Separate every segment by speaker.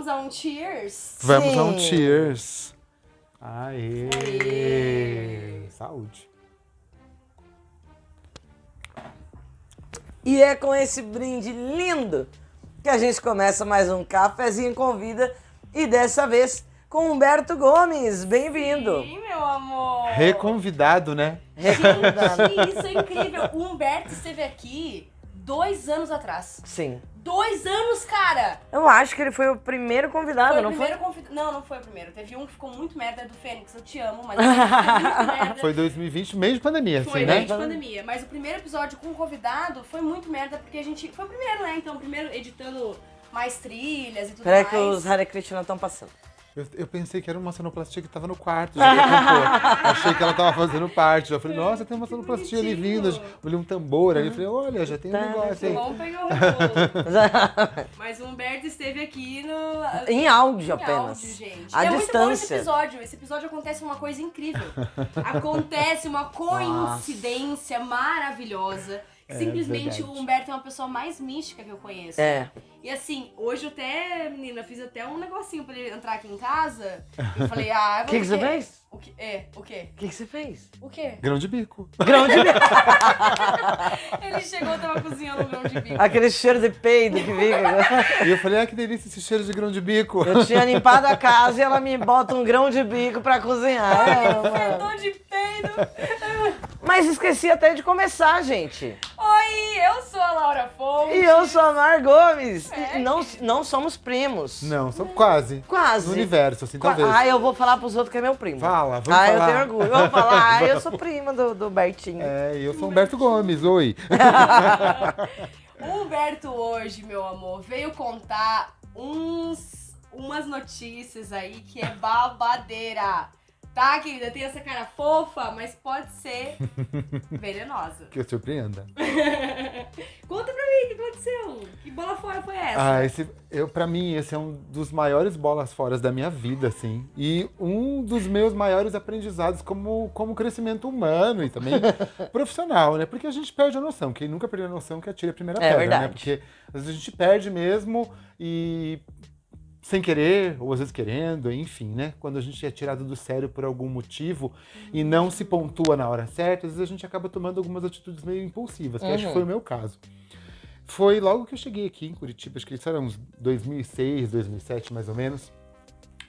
Speaker 1: Vamos a um cheers?
Speaker 2: Vamos a um
Speaker 3: Sim.
Speaker 2: cheers. Aê! Saúde.
Speaker 3: E é com esse brinde lindo que a gente começa mais um Cafezinho Convida e dessa vez com Humberto Gomes. Bem-vindo.
Speaker 1: Sim, meu amor.
Speaker 2: Reconvidado, né?
Speaker 3: Reconvidado.
Speaker 1: Sim, isso é incrível. O Humberto esteve aqui 2 anos atrás.
Speaker 3: Sim.
Speaker 1: 2 anos, cara!
Speaker 3: Eu acho que ele foi o primeiro convidado,
Speaker 1: Foi o
Speaker 3: não
Speaker 1: primeiro
Speaker 3: foi?
Speaker 1: Não, não foi o primeiro. Teve um que ficou muito merda, do Fênix. Eu te amo, mas ficou muito merda.
Speaker 2: Foi 2020, meio de pandemia,
Speaker 1: Foi
Speaker 2: assim,
Speaker 1: meio
Speaker 2: né?
Speaker 1: de pandemia. Mas o primeiro episódio com o convidado foi muito merda, porque a gente... Foi o primeiro, né? Então, o primeiro editando mais trilhas e tudo
Speaker 3: Peraí
Speaker 1: mais.
Speaker 3: que os Hare Krishna estão passando.
Speaker 2: Eu pensei que era uma sonoplastia que tava no quarto, já ia compor. Achei que ela tava fazendo parte. Eu falei, nossa, tem uma sonoplastia ali
Speaker 1: bonitinho.
Speaker 2: vindo. Olhei um tambor ali, falei, olha, já tem um negócio aí.
Speaker 1: Vamos pegar o revoo. Mas o Humberto esteve aqui no...
Speaker 3: Em áudio
Speaker 1: Em
Speaker 3: apenas.
Speaker 1: áudio, gente.
Speaker 3: À
Speaker 1: E é muito bom esse
Speaker 3: distância.
Speaker 1: episódio. Esse episódio acontece uma coisa incrível. Acontece uma coincidência maravilhosa. Simplesmente
Speaker 2: verdade.
Speaker 1: o Humberto é uma pessoa mais mística que eu conheço.
Speaker 3: É.
Speaker 1: E assim, hoje eu até, menina, fiz até um negocinho pra ele entrar aqui em casa. Eu falei, ah...
Speaker 3: O que você fez?
Speaker 1: O que? É, o quê?
Speaker 3: O que você fez?
Speaker 1: O quê?
Speaker 2: Grão de bico.
Speaker 3: Grão de bico.
Speaker 1: Ele chegou, tava cozinhando um grão de bico.
Speaker 3: Aquele cheiro de peido que fica.
Speaker 2: E eu falei, ah, que delícia esse cheiro de grão de bico.
Speaker 3: Eu tinha limpado a casa e ela me bota um grão de bico pra cozinhar. É, mano.
Speaker 1: Fedor de peido.
Speaker 3: Mas esqueci até de começar, gente.
Speaker 1: Oi, eu sou a Laura Fonte.
Speaker 3: E eu sou a Mar Gomes.
Speaker 1: É,
Speaker 3: E não somos primos.
Speaker 2: Não, são quase.
Speaker 3: Quase.
Speaker 2: No universo, assim, talvez.
Speaker 3: Ah, eu vou falar pros outros que é meu primo.
Speaker 2: Fala, vamos
Speaker 3: eu
Speaker 2: falar.
Speaker 3: tenho orgulho. Eu vou falar, eu sou prima do Bertinho.
Speaker 2: É, eu sou Humberto Gomes, oi.
Speaker 1: O Humberto hoje, meu amor, veio contar umas notícias aí que é babadeira. Tá, querida? Tem essa cara fofa, mas pode ser venenosa.
Speaker 2: Que eu surpreenda.
Speaker 1: Conta pra mim o que aconteceu. Que bola fora foi essa?
Speaker 2: Pra mim, esse é um dos maiores bolas fora da minha vida, assim. E um dos meus maiores aprendizados como crescimento humano e também profissional, né? Porque a gente perde a noção. Quem nunca perdeu a noção que atira a primeira pedra,
Speaker 3: verdade.
Speaker 2: né? Porque às vezes a gente perde mesmo e... sem querer, ou às vezes querendo, enfim, né? Quando a gente é tirado do sério por algum motivo e não se pontua na hora certa, às vezes a gente acaba tomando algumas atitudes meio impulsivas, que acho que foi o meu caso. Foi logo que eu cheguei aqui em Curitiba, acho que isso era uns 2006, 2007 mais ou menos.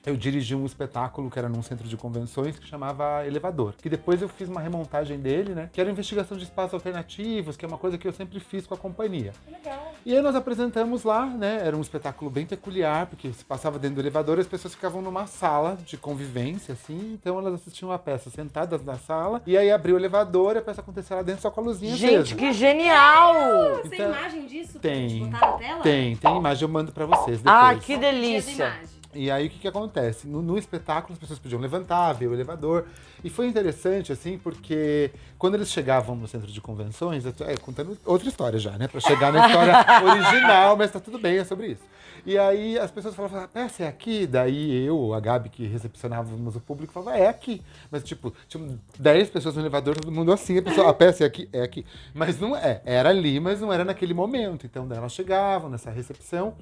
Speaker 2: Eu dirigi um espetáculo que era num centro de convenções que chamava Elevador. Que depois eu fiz uma remontagem dele, né? Que era investigação de espaços alternativos, que é uma coisa que eu sempre fiz com a companhia.
Speaker 1: Legal.
Speaker 2: E aí nós apresentamos lá, né? Era um espetáculo bem peculiar, porque se passava dentro do elevador e as pessoas ficavam numa sala de convivência, assim. Então elas assistiam a peça sentadas na sala. E aí abriu o elevador e a peça acontecia lá dentro só com a luzinha
Speaker 3: Gente,
Speaker 2: acesa.
Speaker 3: que genial!
Speaker 1: Você tem
Speaker 2: Então,
Speaker 1: imagem disso pra gente
Speaker 2: Tem.
Speaker 1: botar na tela?
Speaker 2: Tem imagem, eu mando pra vocês depois.
Speaker 3: Ah, que
Speaker 1: Dias
Speaker 3: delícia.
Speaker 1: imagem.
Speaker 2: E aí o que acontece? No espetáculo as pessoas podiam levantar, ver o elevador. E foi interessante, assim, porque quando eles chegavam no centro de convenções, contando outra história já, né? Pra chegar na história original, mas tá tudo bem, é sobre isso. E aí as pessoas falavam, a peça é aqui? Daí eu, a Gabi, que recepcionávamos o público, falava, é aqui. Mas tipo, tinham 10 pessoas no elevador, todo mundo assim, a peça é aqui? É aqui. Mas não é, era ali, mas não era naquele momento. Então daí elas chegavam nessa recepção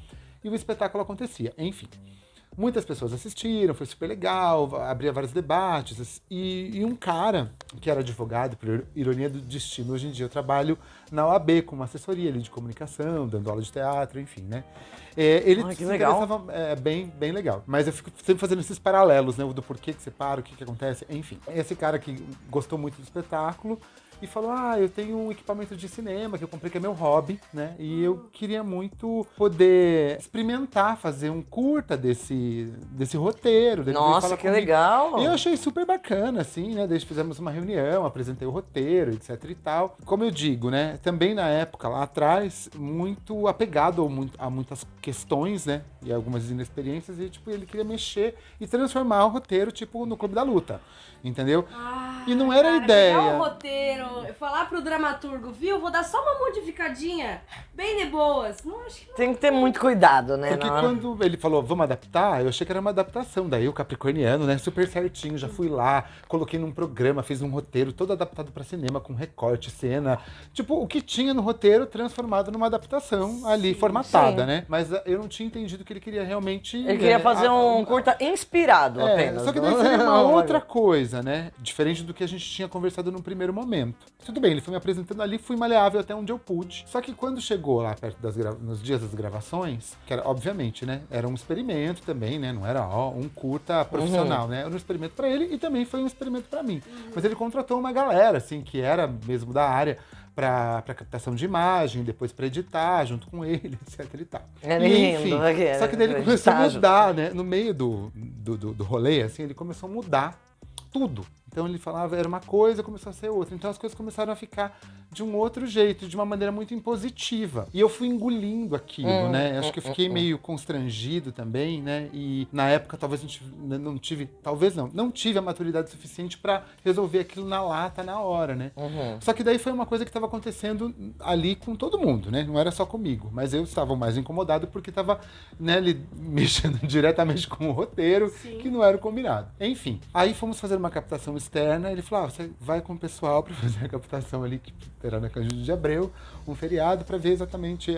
Speaker 2: e o espetáculo acontecia. Enfim. Muitas pessoas assistiram, foi super legal, abria vários debates. E um cara, que era advogado, por ironia do destino, hoje em dia eu trabalho na OAB, com uma assessoria ali de comunicação, dando aula de teatro, enfim, né? Ele
Speaker 3: que
Speaker 2: se
Speaker 3: legal.
Speaker 2: interessava bem legal. Mas eu fico sempre fazendo esses paralelos, né? Do porquê que separa, o que acontece, enfim. Esse cara que gostou muito do espetáculo e falou, eu tenho um equipamento de cinema que eu comprei, que é meu hobby, né? E eu queria muito poder experimentar, fazer um curta desse roteiro. Daí ele veio
Speaker 3: Nossa,
Speaker 2: falar
Speaker 3: que
Speaker 2: comigo.
Speaker 3: legal.
Speaker 2: E eu achei super bacana, assim, né? Daí fizemos uma reunião, apresentei o roteiro, etc e tal. Como eu digo, né? Também na época, lá atrás, muito apegado a muitas questões, né? E algumas inexperiências. E, tipo, ele queria mexer e transformar o roteiro, tipo, no Clube da Luta. Entendeu? E não era a ideia.
Speaker 1: Pegar o roteiro falar pro dramaturgo, viu? Vou dar só uma modificadinha, bem de boas. Não, acho que não.
Speaker 3: Tem que ter muito cuidado, né?
Speaker 2: Porque quando ele falou, vamos adaptar, eu achei que era uma adaptação. Daí o capricorniano, né, super certinho, já fui lá, coloquei num programa, fiz um roteiro todo adaptado pra cinema, com recorte, cena. Tipo, o que tinha no roteiro transformado numa adaptação ali, formatada,
Speaker 3: sim.
Speaker 2: né? Mas eu não tinha entendido que ele queria realmente...
Speaker 3: Ele queria fazer um curta inspirado apenas.
Speaker 2: Só que daí seria uma outra coisa, né? Diferente do que a gente tinha conversado num primeiro momento. Tudo bem, ele foi me apresentando ali, fui maleável até onde eu pude. Só que quando chegou lá perto nos dias das gravações, que era, obviamente, né? Era um experimento também, né? Não era um curta profissional, né? Era um experimento pra ele e também foi um experimento pra mim. Mas ele contratou uma galera, assim, que era mesmo da área, pra captação de imagem, depois pra editar junto com ele, etc e tal.
Speaker 3: É
Speaker 2: E,
Speaker 3: lindo,
Speaker 2: enfim,
Speaker 3: né?
Speaker 2: só que daí ele começou a mudar, né? No meio do rolê, assim, ele começou a mudar tudo. Então ele falava, era uma coisa, começou a ser outra. Então as coisas começaram a ficar de um outro jeito, de uma maneira muito impositiva. E eu fui engolindo aquilo, né? Acho que eu fiquei meio constrangido também, né? E na época talvez não tive a maturidade suficiente pra resolver aquilo na lata, na hora, né? Só que daí foi uma coisa que estava acontecendo ali com todo mundo, né? Não era só comigo. Mas eu estava mais incomodado porque estava, né, ali, mexendo diretamente com o roteiro, que não era o combinado. Enfim, aí fomos fazer uma captação externa, ele falou, você vai com o pessoal para fazer a captação ali, que era na Cândido de Abreu, um feriado, para ver exatamente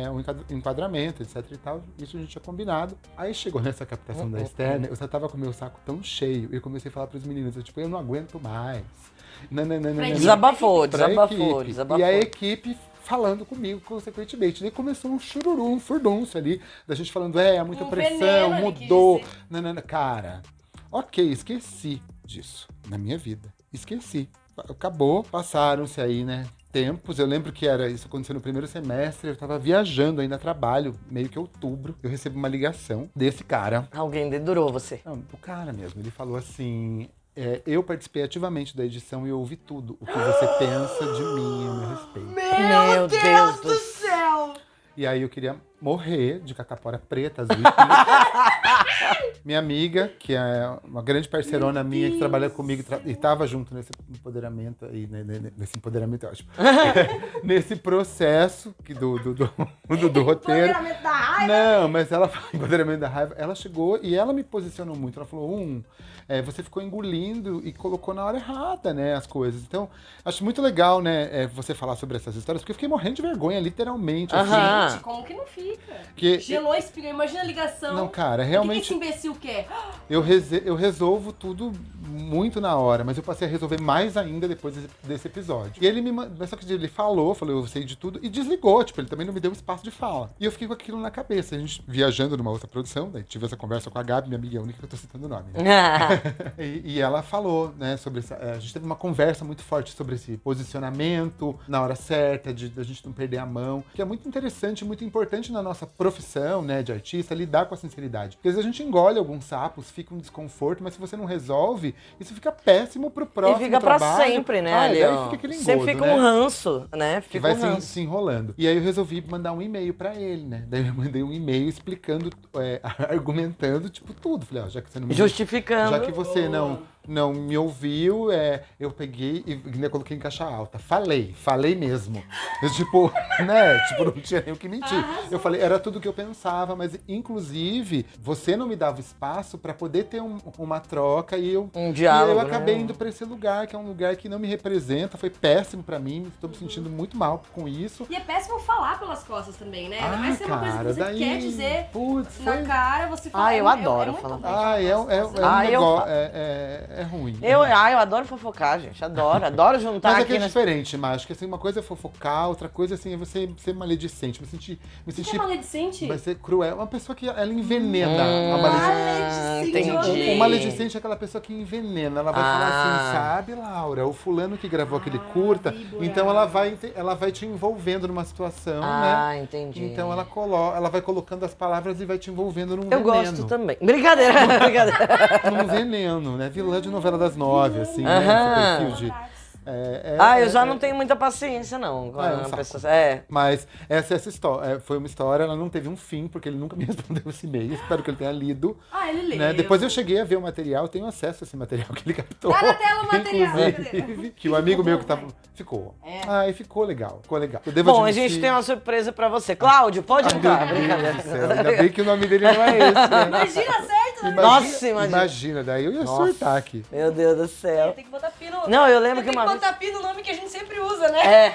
Speaker 2: o enquadramento, etc e tal. Isso a gente tinha combinado. Aí chegou nessa captação da externa, eu só tava com o meu saco tão cheio, e eu comecei a falar para os meninos, eu não aguento mais.
Speaker 3: Desabafou.
Speaker 2: E a equipe falando comigo, consequentemente. Daí começou um chururu, um furdunço ali, da gente falando, muita pressão, mudou. Cara, ok, esqueci disso na minha vida. Esqueci. Acabou, passaram-se aí, né, tempos. Eu lembro que isso aconteceu no primeiro semestre, eu tava viajando ainda a trabalho, meio que outubro. Eu recebi uma ligação desse cara.
Speaker 3: Alguém dedurou você.
Speaker 2: Não, do cara mesmo. Ele falou assim, eu participei ativamente da edição e eu ouvi tudo. O que você pensa de mim a meu respeito.
Speaker 1: Meu Deus do céu!
Speaker 2: E aí eu queria morrer de catapora preta, azul Minha amiga, que é uma grande parceirona minha, que trabalha comigo e tava junto nesse empoderamento aí, nesse empoderamento é ótimo. Nesse processo do roteiro.
Speaker 1: Empoderamento da raiva?
Speaker 2: Não, mas ela empoderamento da raiva, ela chegou e ela me posicionou muito. Ela falou, você ficou engolindo e colocou na hora errada, né, as coisas. Então, acho muito legal, né, você falar sobre essas histórias, porque eu fiquei morrendo de vergonha, literalmente. Assim,
Speaker 1: gente, como que não fica?
Speaker 2: Que,
Speaker 1: gelou, espirrou, imagina a ligação.
Speaker 2: Não, cara, realmente...
Speaker 1: O que esse imbecil quer?
Speaker 2: Eu resolvo tudo muito na hora, mas eu passei a resolver mais ainda depois desse episódio. E ele mas só que ele falou, eu sei de tudo, e desligou, tipo, ele também não me deu espaço de fala. E eu fiquei com aquilo na cabeça, a gente viajando numa outra produção, daí tive essa conversa com a Gabi, minha amiga, é a única que eu tô citando o nome, né? e ela falou, né, sobre a gente teve uma conversa muito forte sobre esse posicionamento na hora certa, de a gente não perder a mão, que é muito interessante, muito importante na nossa profissão, né, de artista, lidar com a sinceridade. Porque às vezes a gente engole alguns sapos, fica um desconforto, mas se você não resolve, isso fica péssimo pro próximo trabalho.
Speaker 3: E fica pra sempre, né,
Speaker 2: aí
Speaker 3: Leon?
Speaker 2: fica aquele engodo,
Speaker 3: sempre fica um ranço, né?
Speaker 2: Que vai se enrolando. E aí eu resolvi mandar um e-mail pra ele, né? Daí eu mandei um e-mail explicando, argumentando, tipo, tudo. Falei, já que você não me...
Speaker 3: Justificando.
Speaker 2: Já que você não me ouviu, eu peguei e ainda coloquei em caixa alta. Falei mesmo. Eu, tipo, né? Tipo, não tinha nem o que mentir. Eu falei, era tudo o que eu pensava, mas inclusive você não me dava espaço pra poder ter uma troca
Speaker 3: um diálogo,
Speaker 2: e eu acabei
Speaker 3: né?
Speaker 2: indo pra esse lugar, que é um lugar que não me representa, foi péssimo pra mim, estou me sentindo muito mal com isso.
Speaker 1: E é péssimo falar pelas costas também, né? Vai ser uma coisa que você quer dizer na cara, você fala.
Speaker 3: Eu adoro falar.
Speaker 2: É ruim.
Speaker 3: Eu adoro fofocar, gente. Adoro juntar
Speaker 2: mas
Speaker 3: aqui.
Speaker 2: Mas é diferente, Márcio. Que assim, uma coisa é fofocar, outra coisa assim, é você ser maledicente. Me sentir.
Speaker 1: Que é maledicente?
Speaker 2: Vai ser cruel. Uma pessoa que ela envenena a maledicente.
Speaker 3: Entendi.
Speaker 2: O maledicente é aquela pessoa que envenena. Ela vai falar assim, sabe, Laura, o fulano que gravou aquele curta, então ela vai te envolvendo numa situação, né?
Speaker 3: Entendi.
Speaker 2: Então ela vai colocando as palavras e vai te envolvendo num
Speaker 3: veneno. Eu gosto também. Brincadeira.
Speaker 2: Num veneno, né? Vilã de novela das 9, assim, né? Esse perfil
Speaker 3: Eu já não tenho muita paciência, não. Com
Speaker 2: É um
Speaker 3: a
Speaker 2: saco.
Speaker 3: pessoa-
Speaker 2: Mas essa história foi uma história, ela não teve um fim, porque ele nunca me respondeu esse e-mail. Espero que ele tenha lido.
Speaker 1: Ah, ele leu.
Speaker 2: Né? Depois eu cheguei a ver o material, tenho acesso a esse material que ele captou.
Speaker 1: Tá na tela o material.
Speaker 2: Inclusive, que o amigo meu que tava. Ficou.
Speaker 1: É.
Speaker 2: Ficou legal, ficou legal. Eu devo
Speaker 3: Bom, a
Speaker 2: admitir-
Speaker 3: gente tem uma surpresa pra você. Cláudio, pode
Speaker 2: Ai,
Speaker 3: entrar.
Speaker 2: meu
Speaker 3: Brincadeira.
Speaker 2: Deus do céu, ainda bem que o nome dele não é esse, né?
Speaker 1: Imagina certo, né?
Speaker 3: Nossa, imagina.
Speaker 2: Imagina, daí eu ia surtar aqui.
Speaker 3: Meu Deus do céu.
Speaker 1: Tem que botar pi no...
Speaker 3: Não, eu lembro que
Speaker 1: Tem
Speaker 3: uma
Speaker 1: que
Speaker 3: vez...
Speaker 1: botar pi no nome que a gente sempre usa, né?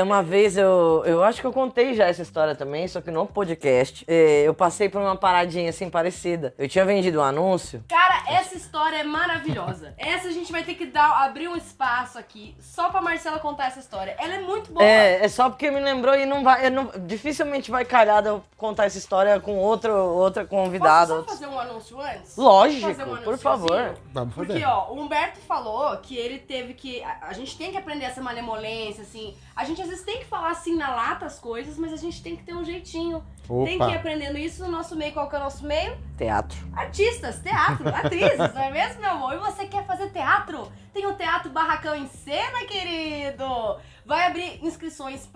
Speaker 3: Uma vez eu acho que eu contei já essa história também, só que no podcast. Eu passei por uma paradinha assim parecida. Eu tinha vendido um anúncio.
Speaker 1: Cara, essa história é maravilhosa. Essa a gente vai ter que abrir um espaço aqui só pra Marcela contar essa história. Ela é muito boa.
Speaker 3: É só porque me lembrou e não vai. Dificilmente vai calhar de eu contar essa história com outra convidada.
Speaker 1: Posso só fazer um anúncio antes?
Speaker 3: Lógico,
Speaker 1: Fazer um
Speaker 3: por favor.
Speaker 1: anúnciozinho?
Speaker 2: Vamos fazer.
Speaker 1: Porque, ó, o Humberto falou que ele teve que... A gente tem que aprender essa malemolência, assim. A gente às vezes tem que falar assim na lata as coisas, mas a gente tem que ter um jeitinho.
Speaker 2: Opa.
Speaker 1: Tem que ir aprendendo isso no nosso meio. Qual que é o nosso meio?
Speaker 3: Teatro.
Speaker 1: Artistas, teatro, atrizes, não é mesmo, meu amor? E você quer fazer teatro? Tem o Teatro Barracão em Cena, querido! Vai abrir inscrições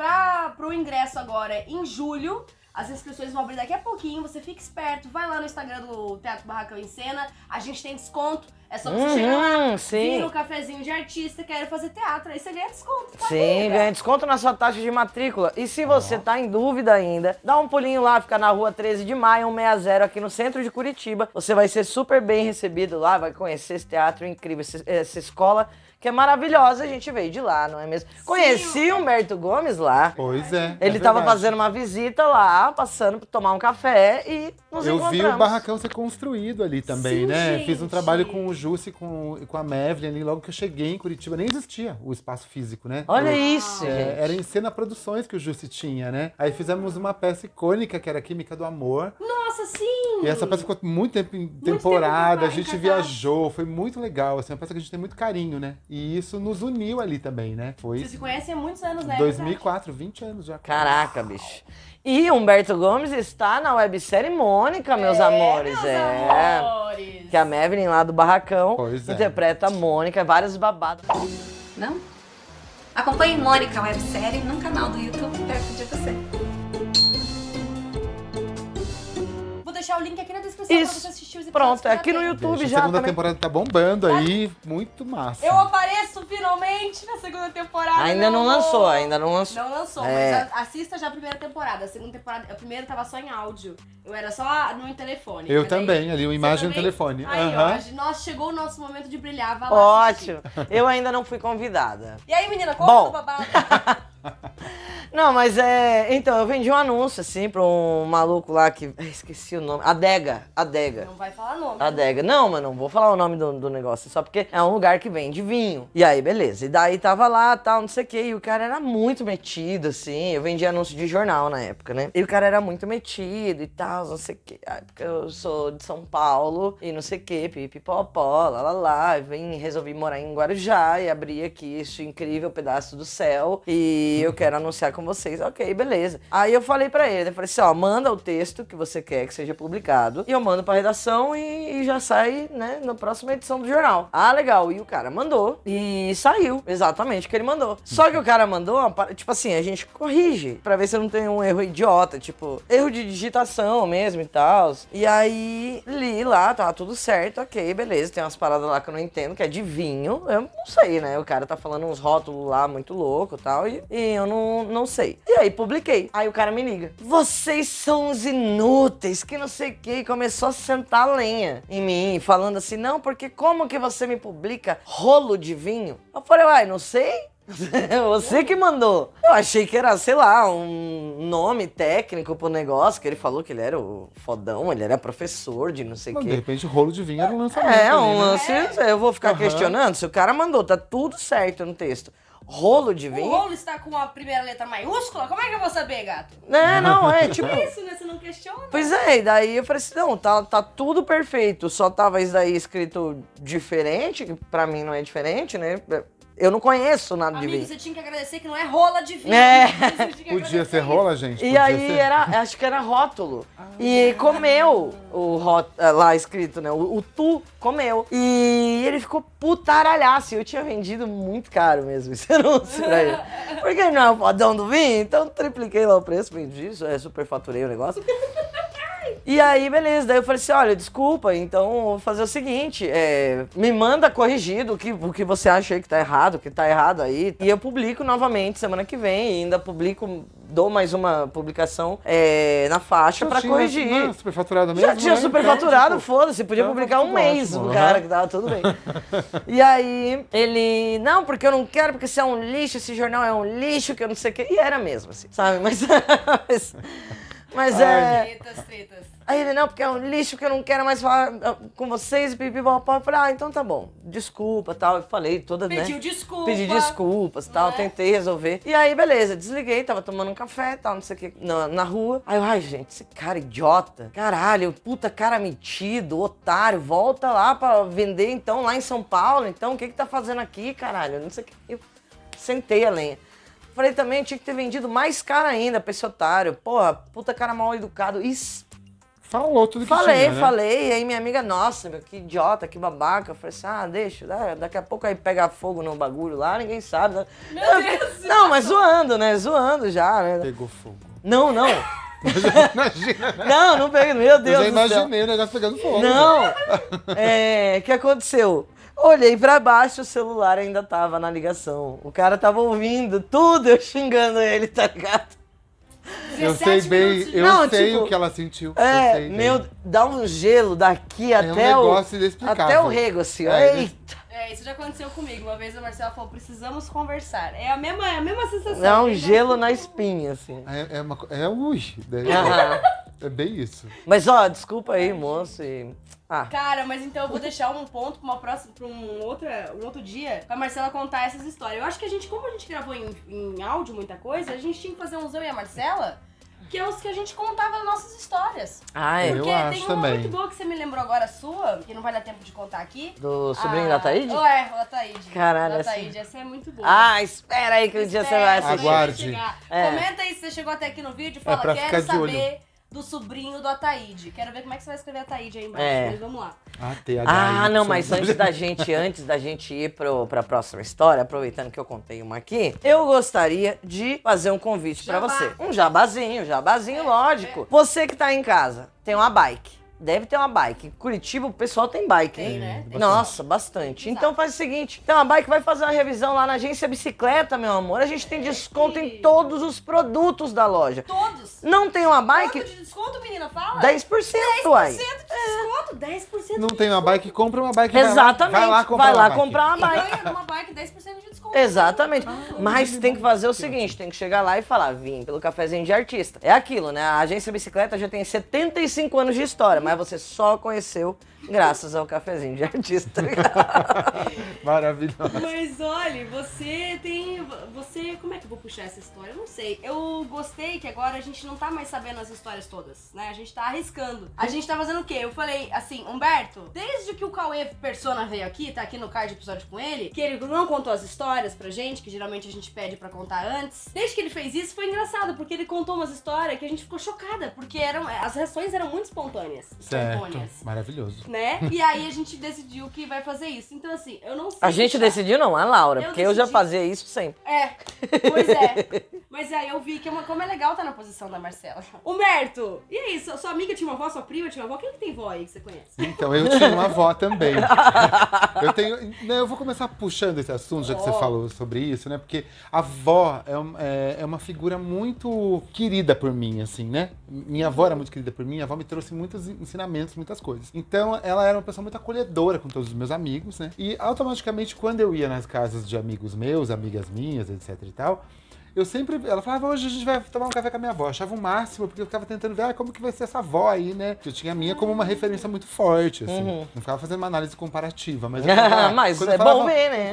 Speaker 1: pro ingresso agora em julho. As inscrições vão abrir daqui a pouquinho, você fica esperto, vai lá no Instagram do Teatro Barracão em Cena, a gente tem desconto, é só você chegar lá,
Speaker 3: sim.
Speaker 1: vir no cafezinho de artista, quero fazer teatro, aí você ganha desconto, tá?
Speaker 3: Sim,
Speaker 1: amiga?
Speaker 3: ganha desconto na sua taxa de matrícula. E se você tá em dúvida ainda, dá um pulinho lá, fica na rua 13 de maio, 160, aqui no centro de Curitiba. Você vai ser super bem recebido lá, vai conhecer esse teatro incrível, essa escola que é maravilhosa. A gente veio de lá, não é mesmo? Conheci o Humberto Gomes lá.
Speaker 2: Pois é.
Speaker 3: Ele
Speaker 2: é
Speaker 3: tava
Speaker 2: verdade.
Speaker 3: fazendo uma visita lá, passando pra tomar um café e nos
Speaker 2: Eu
Speaker 3: encontramos.
Speaker 2: vi o barracão ser construído ali também,
Speaker 1: Sim,
Speaker 2: né?
Speaker 1: gente.
Speaker 2: Fiz um trabalho com o Jussi e com a Mavelyn ali, logo que eu cheguei em Curitiba. Nem existia o espaço físico, né?
Speaker 3: Olha isso, gente.
Speaker 2: Era em Cena Produções que o Jussi tinha, né? Aí fizemos uma peça icônica, que era Química do Amor.
Speaker 1: Nossa, sim!
Speaker 2: E essa peça ficou muito tempo em
Speaker 1: tempo
Speaker 2: temporada,
Speaker 1: em
Speaker 2: a gente
Speaker 1: cartaz.
Speaker 2: viajou, foi muito legal. Assim, uma peça que a gente tem muito carinho, né? E isso nos uniu ali também, né? Foi
Speaker 1: Vocês se conhecem há muitos anos, né?
Speaker 2: 2004, 20 anos já.
Speaker 3: Caraca, bicho. E Humberto Gomes está na websérie Mônica, meus amores.
Speaker 1: Meus amores!
Speaker 3: Que a Mavelyn lá do Barracão
Speaker 2: Pois é.
Speaker 3: interpreta a Mônica, vários babados.
Speaker 4: Não? Acompanhe Mônica, websérie, no canal do YouTube perto de você.
Speaker 1: Vou deixar o link aqui na descrição pra você
Speaker 3: Isso.
Speaker 1: assistir os episódios.
Speaker 3: Pronto,
Speaker 1: que
Speaker 3: é
Speaker 1: já
Speaker 3: aqui no
Speaker 1: tem.
Speaker 3: YouTube
Speaker 2: Deixa, a
Speaker 3: já
Speaker 2: segunda
Speaker 3: também.
Speaker 2: temporada tá bombando aí, muito massa.
Speaker 1: Eu apareço finalmente na segunda temporada.
Speaker 3: Ainda não
Speaker 1: meu
Speaker 3: lançou,
Speaker 1: amor.
Speaker 3: ainda não lançou.
Speaker 1: Não lançou,
Speaker 3: É.
Speaker 1: mas assista já a primeira temporada. A segunda temporada, a primeira tava só em áudio. Eu era só no telefone.
Speaker 2: Eu
Speaker 1: mas aí-
Speaker 2: também, ali, uma
Speaker 1: Você
Speaker 2: imagem no
Speaker 1: também?
Speaker 2: telefone.
Speaker 1: Aí,
Speaker 2: Aham.
Speaker 1: ó, nossa, chegou o nosso momento de brilhar. Vai lá assistir.
Speaker 3: Ótimo. Eu ainda não fui convidada.
Speaker 1: E aí, menina, conta
Speaker 3: Bom.
Speaker 1: o babado.
Speaker 3: Não, mas então, eu vendi um anúncio, assim, pra um maluco lá que. Esqueci o nome. Adega.
Speaker 1: Não vai falar nome.
Speaker 3: Adega. Não, mas não vou falar o nome do negócio, só porque é um lugar que vende vinho. E aí, beleza. E daí tava lá, tal, não sei o quê. E o cara era muito metido, assim. Eu vendia anúncio de jornal na época, né? E o cara era muito metido e tal, não sei o quê. Ah, porque eu sou de São Paulo e não sei o quê, pipipopó, lá. Resolvi morar em Guarujá e abri aqui esse incrível pedaço do céu. E eu quero anunciar com vocês. Ok, beleza. Aí eu falei pra ele, eu falei assim, ó, manda o texto que você quer que seja publicado. E eu mando pra redação e já sai, né, na próxima edição do jornal. Ah, legal. E o cara mandou e saiu exatamente o que ele mandou. Só que o cara mandou, tipo assim, a gente corrige pra ver se não tem um erro idiota, tipo, erro de digitação mesmo e tal. E aí, li lá, tá tudo certo, ok, beleza. Tem umas paradas lá que eu não entendo, que é de vinho. Eu não sei, né? O cara tá falando uns rótulos lá muito louco e tal, e eu não sei. E aí, publiquei. Aí o cara me liga. Vocês são os inúteis, que não sei o que. E começou a sentar lenha em mim, falando assim, não, porque como que você me publica rolo de vinho? Eu falei, uai, não sei. Você que mandou. Eu achei que era, sei lá, um nome técnico pro negócio, que ele falou que ele era o fodão, ele era professor de não sei o
Speaker 2: Bom, de
Speaker 3: quê.
Speaker 2: repente, o rolo de vinho era um lançamento.
Speaker 3: É,
Speaker 2: ali,
Speaker 3: um
Speaker 2: né?
Speaker 3: lance, eu vou ficar
Speaker 2: Aham.
Speaker 3: questionando se o cara mandou, tá tudo certo no texto. Rolo de
Speaker 1: O
Speaker 3: vinho?
Speaker 1: rolo está com a primeira letra maiúscula? Como é que eu vou saber, gato?
Speaker 3: Não, é tipo...
Speaker 1: É isso, né? Você não questiona.
Speaker 3: Pois é, e daí eu falei assim, não, tá tudo perfeito, só tava isso daí escrito diferente, que pra mim não é diferente, né? Eu não conheço nada de
Speaker 1: Amigo,
Speaker 3: vinho.
Speaker 1: você tinha que agradecer que não é rola de vinho.
Speaker 3: É.
Speaker 1: Você tinha que
Speaker 2: Podia
Speaker 1: agradecer
Speaker 2: ser
Speaker 1: isso.
Speaker 2: rola, gente?
Speaker 3: E
Speaker 2: Podia
Speaker 3: aí
Speaker 2: ser.
Speaker 3: acho que era rótulo. E comeu lá escrito, né? O tu comeu. E ele ficou putaralhaço. Eu tinha vendido muito caro mesmo esse anúncio pra ele. Porque ele não é o fodão do vinho, então tripliquei lá o preço, vendi isso, superfaturei o negócio. E aí, beleza, daí eu falei assim, olha, desculpa, então eu vou fazer o seguinte, me manda corrigido o que você acha aí que tá errado aí, e eu publico novamente semana que vem, e ainda dou mais uma publicação na faixa pra corrigir.
Speaker 2: Não, superfaturado mesmo?
Speaker 3: Já tinha
Speaker 2: né?
Speaker 3: superfaturado,
Speaker 2: Então, tipo,
Speaker 3: foda-se, podia
Speaker 2: então
Speaker 3: publicar
Speaker 2: tá
Speaker 3: um
Speaker 2: tudo
Speaker 3: mês
Speaker 2: ótimo,
Speaker 3: o
Speaker 2: aham.
Speaker 3: cara que tava tudo bem. E aí, ele, não, porque eu não quero, porque isso é um lixo, esse jornal é um lixo, que eu não sei o quê. E era mesmo, assim, sabe? Mas
Speaker 1: Tretas.
Speaker 3: Aí ele, não, porque é um lixo que eu não quero mais falar com vocês, e pipipopó. Eu falei, então tá bom, desculpa, tal. Eu falei toda, né?
Speaker 1: Pediu desculpa.
Speaker 3: Pedi desculpas, tal,
Speaker 1: Não é?
Speaker 3: tentei resolver. E aí, beleza, desliguei, tava tomando um café, tal, não sei o que, na rua. Aí eu, ai, gente, esse cara idiota, caralho, puta cara metido, otário, volta lá pra vender, então, lá em São Paulo, então, o que tá fazendo aqui, caralho, não sei o que. Eu sentei a lenha. Falei também, tinha que ter vendido mais caro ainda pra esse otário. Porra, puta cara mal educado.
Speaker 2: Falou tudo que
Speaker 3: Falei,
Speaker 2: tinha, né?
Speaker 3: falei. E aí minha amiga, nossa, meu, que idiota, que babaca. Eu falei assim, deixa, daqui a pouco aí pega fogo no bagulho lá, ninguém sabe. Né?
Speaker 1: Meu Deus.
Speaker 3: Não, mas zoando, né? Zoando já, né?
Speaker 2: Pegou fogo.
Speaker 3: Não.
Speaker 2: Imagina, né?
Speaker 3: Não peguei, meu Deus
Speaker 2: Eu já
Speaker 3: do céu.
Speaker 2: imaginei o negócio pegando fogo.
Speaker 3: Não. O que aconteceu? Olhei pra baixo, o celular ainda tava na ligação. O cara tava ouvindo tudo, eu xingando ele, tá ligado?
Speaker 2: Eu sei
Speaker 1: 17
Speaker 2: bem,
Speaker 1: minutos de-
Speaker 2: eu
Speaker 3: Não,
Speaker 2: sei
Speaker 3: tipo,
Speaker 2: o que ela sentiu. Eu sei bem.
Speaker 3: dá um gelo daqui
Speaker 2: um
Speaker 3: até o...
Speaker 2: negócio inexplicável.
Speaker 3: Até o rego, assim, ó.
Speaker 2: É,
Speaker 3: Eita.
Speaker 1: Isso já aconteceu comigo. Uma vez a Marcela falou, precisamos conversar. É a mesma sensação.
Speaker 3: Dá um
Speaker 1: Então,
Speaker 3: gelo na espinha, assim.
Speaker 2: Ui,
Speaker 3: Aham.
Speaker 2: é bem isso.
Speaker 3: Mas, ó, desculpa aí, moço.
Speaker 1: Cara, mas então eu vou deixar um ponto pra um outro dia, pra Marcela contar essas histórias. Eu acho que como a gente gravou em áudio muita coisa, a gente tinha que fazer um eu e a Marcela, que é os que a gente contava as nossas histórias.
Speaker 3: Ai,
Speaker 2: Eu
Speaker 1: Porque
Speaker 2: acho
Speaker 1: tem uma
Speaker 2: também.
Speaker 1: muito boa que você me lembrou agora sua, que não vai dar tempo de contar aqui.
Speaker 3: do sobrinho da Taíde?
Speaker 1: O da Taíde.
Speaker 3: Caralho,
Speaker 1: Da
Speaker 3: essa-
Speaker 1: Taíde, essa é muito boa.
Speaker 3: Espera aí que um dia você vai assistir.
Speaker 2: Aguarde.
Speaker 1: chegar.
Speaker 3: É.
Speaker 1: Comenta aí se você chegou até aqui no vídeo e fala,
Speaker 2: pra
Speaker 1: quero
Speaker 2: ficar de olho.
Speaker 1: saber do sobrinho do Ataíde. Quero ver como é que você vai escrever Ataíde aí embaixo, mas vamos lá.
Speaker 3: Não, mas antes da gente ir pra próxima história, aproveitando que eu contei uma aqui, eu gostaria de fazer um convite pra
Speaker 1: Jabá.
Speaker 3: você. Um jabazinho, lógico. Você que tá em casa, tem uma bike. Deve ter uma bike. Em Curitiba o pessoal tem bike.
Speaker 1: Tem,
Speaker 3: hein?
Speaker 1: né? Tem.
Speaker 2: Bastante.
Speaker 3: Nossa, bastante. Então faz o seguinte, tem uma bike, vai fazer uma revisão lá na agência bicicleta, meu amor. A gente tem desconto em todos os produtos da loja.
Speaker 1: Todos.
Speaker 3: Não tem uma bike?
Speaker 1: Quanto de desconto, menina? Fala.
Speaker 3: 10%,
Speaker 1: 10%
Speaker 3: uai.
Speaker 1: de desconto. 10%
Speaker 2: Não
Speaker 1: de
Speaker 2: tem uma bike, compra uma bike.
Speaker 3: Exatamente.
Speaker 2: Vai lá comprar
Speaker 3: vai lá
Speaker 2: uma bike.
Speaker 3: comprar uma bike.
Speaker 1: Ganha numa bike 10% de desconto.
Speaker 3: Exatamente. Mas tem que fazer o seguinte, tem que chegar lá e falar, vim pelo cafezinho de artista. É aquilo, né? A agência bicicleta já tem 75 anos de história, mas você só conheceu graças ao cafezinho de artista. tá ligado?
Speaker 2: Maravilhoso.
Speaker 1: Mas olha, como é que eu vou puxar essa história? Eu não sei. Eu gostei que agora a gente não tá mais sabendo as histórias todas, né? A gente tá arriscando. A gente tá fazendo o quê? Eu falei assim, Humberto, desde que o Cauê Persona veio aqui, tá aqui no card episódio com ele, que ele não contou as histórias pra gente, que geralmente a gente pede pra contar antes. Desde que ele fez isso, foi engraçado, porque ele contou umas histórias que a gente ficou chocada, porque as reações eram muito espontâneas.
Speaker 2: Certo.
Speaker 1: Espontâneas.
Speaker 2: Maravilhoso.
Speaker 1: Né? E aí a gente decidiu que vai fazer isso. Então, assim, eu não sei.
Speaker 3: A gente
Speaker 1: puxar.
Speaker 3: decidiu não, a Laura,
Speaker 1: Eu
Speaker 3: porque eu já
Speaker 1: decidi.
Speaker 3: fazia isso sempre.
Speaker 1: Pois é. Mas aí eu vi que como é legal estar na posição da Marcela. Humberto, e aí, sua amiga tinha uma avó, sua prima tinha uma avó? Quem que tem vó aí que você conhece?
Speaker 2: Então, eu tinha uma avó também. Eu vou começar puxando esse assunto, já que você falou sobre isso, né? Porque a avó é uma figura muito querida por mim, assim, né? Minha avó era muito querida por mim, a avó me trouxe muitos ensinamentos, muitas coisas. Então, ela era uma pessoa muito acolhedora com todos os meus amigos, né? E automaticamente, quando eu ia nas casas de amigos meus, amigas minhas, etc e tal, Ela falava, hoje a gente vai tomar um café com a minha avó. Eu achava o máximo, porque eu ficava tentando ver como que vai ser essa avó aí, né? Eu tinha a minha como uma referência muito forte, assim. Não ficava fazendo uma análise comparativa, mas eu falava,
Speaker 3: Mas
Speaker 2: quando
Speaker 3: é
Speaker 2: eu falava,
Speaker 3: bom ver, né?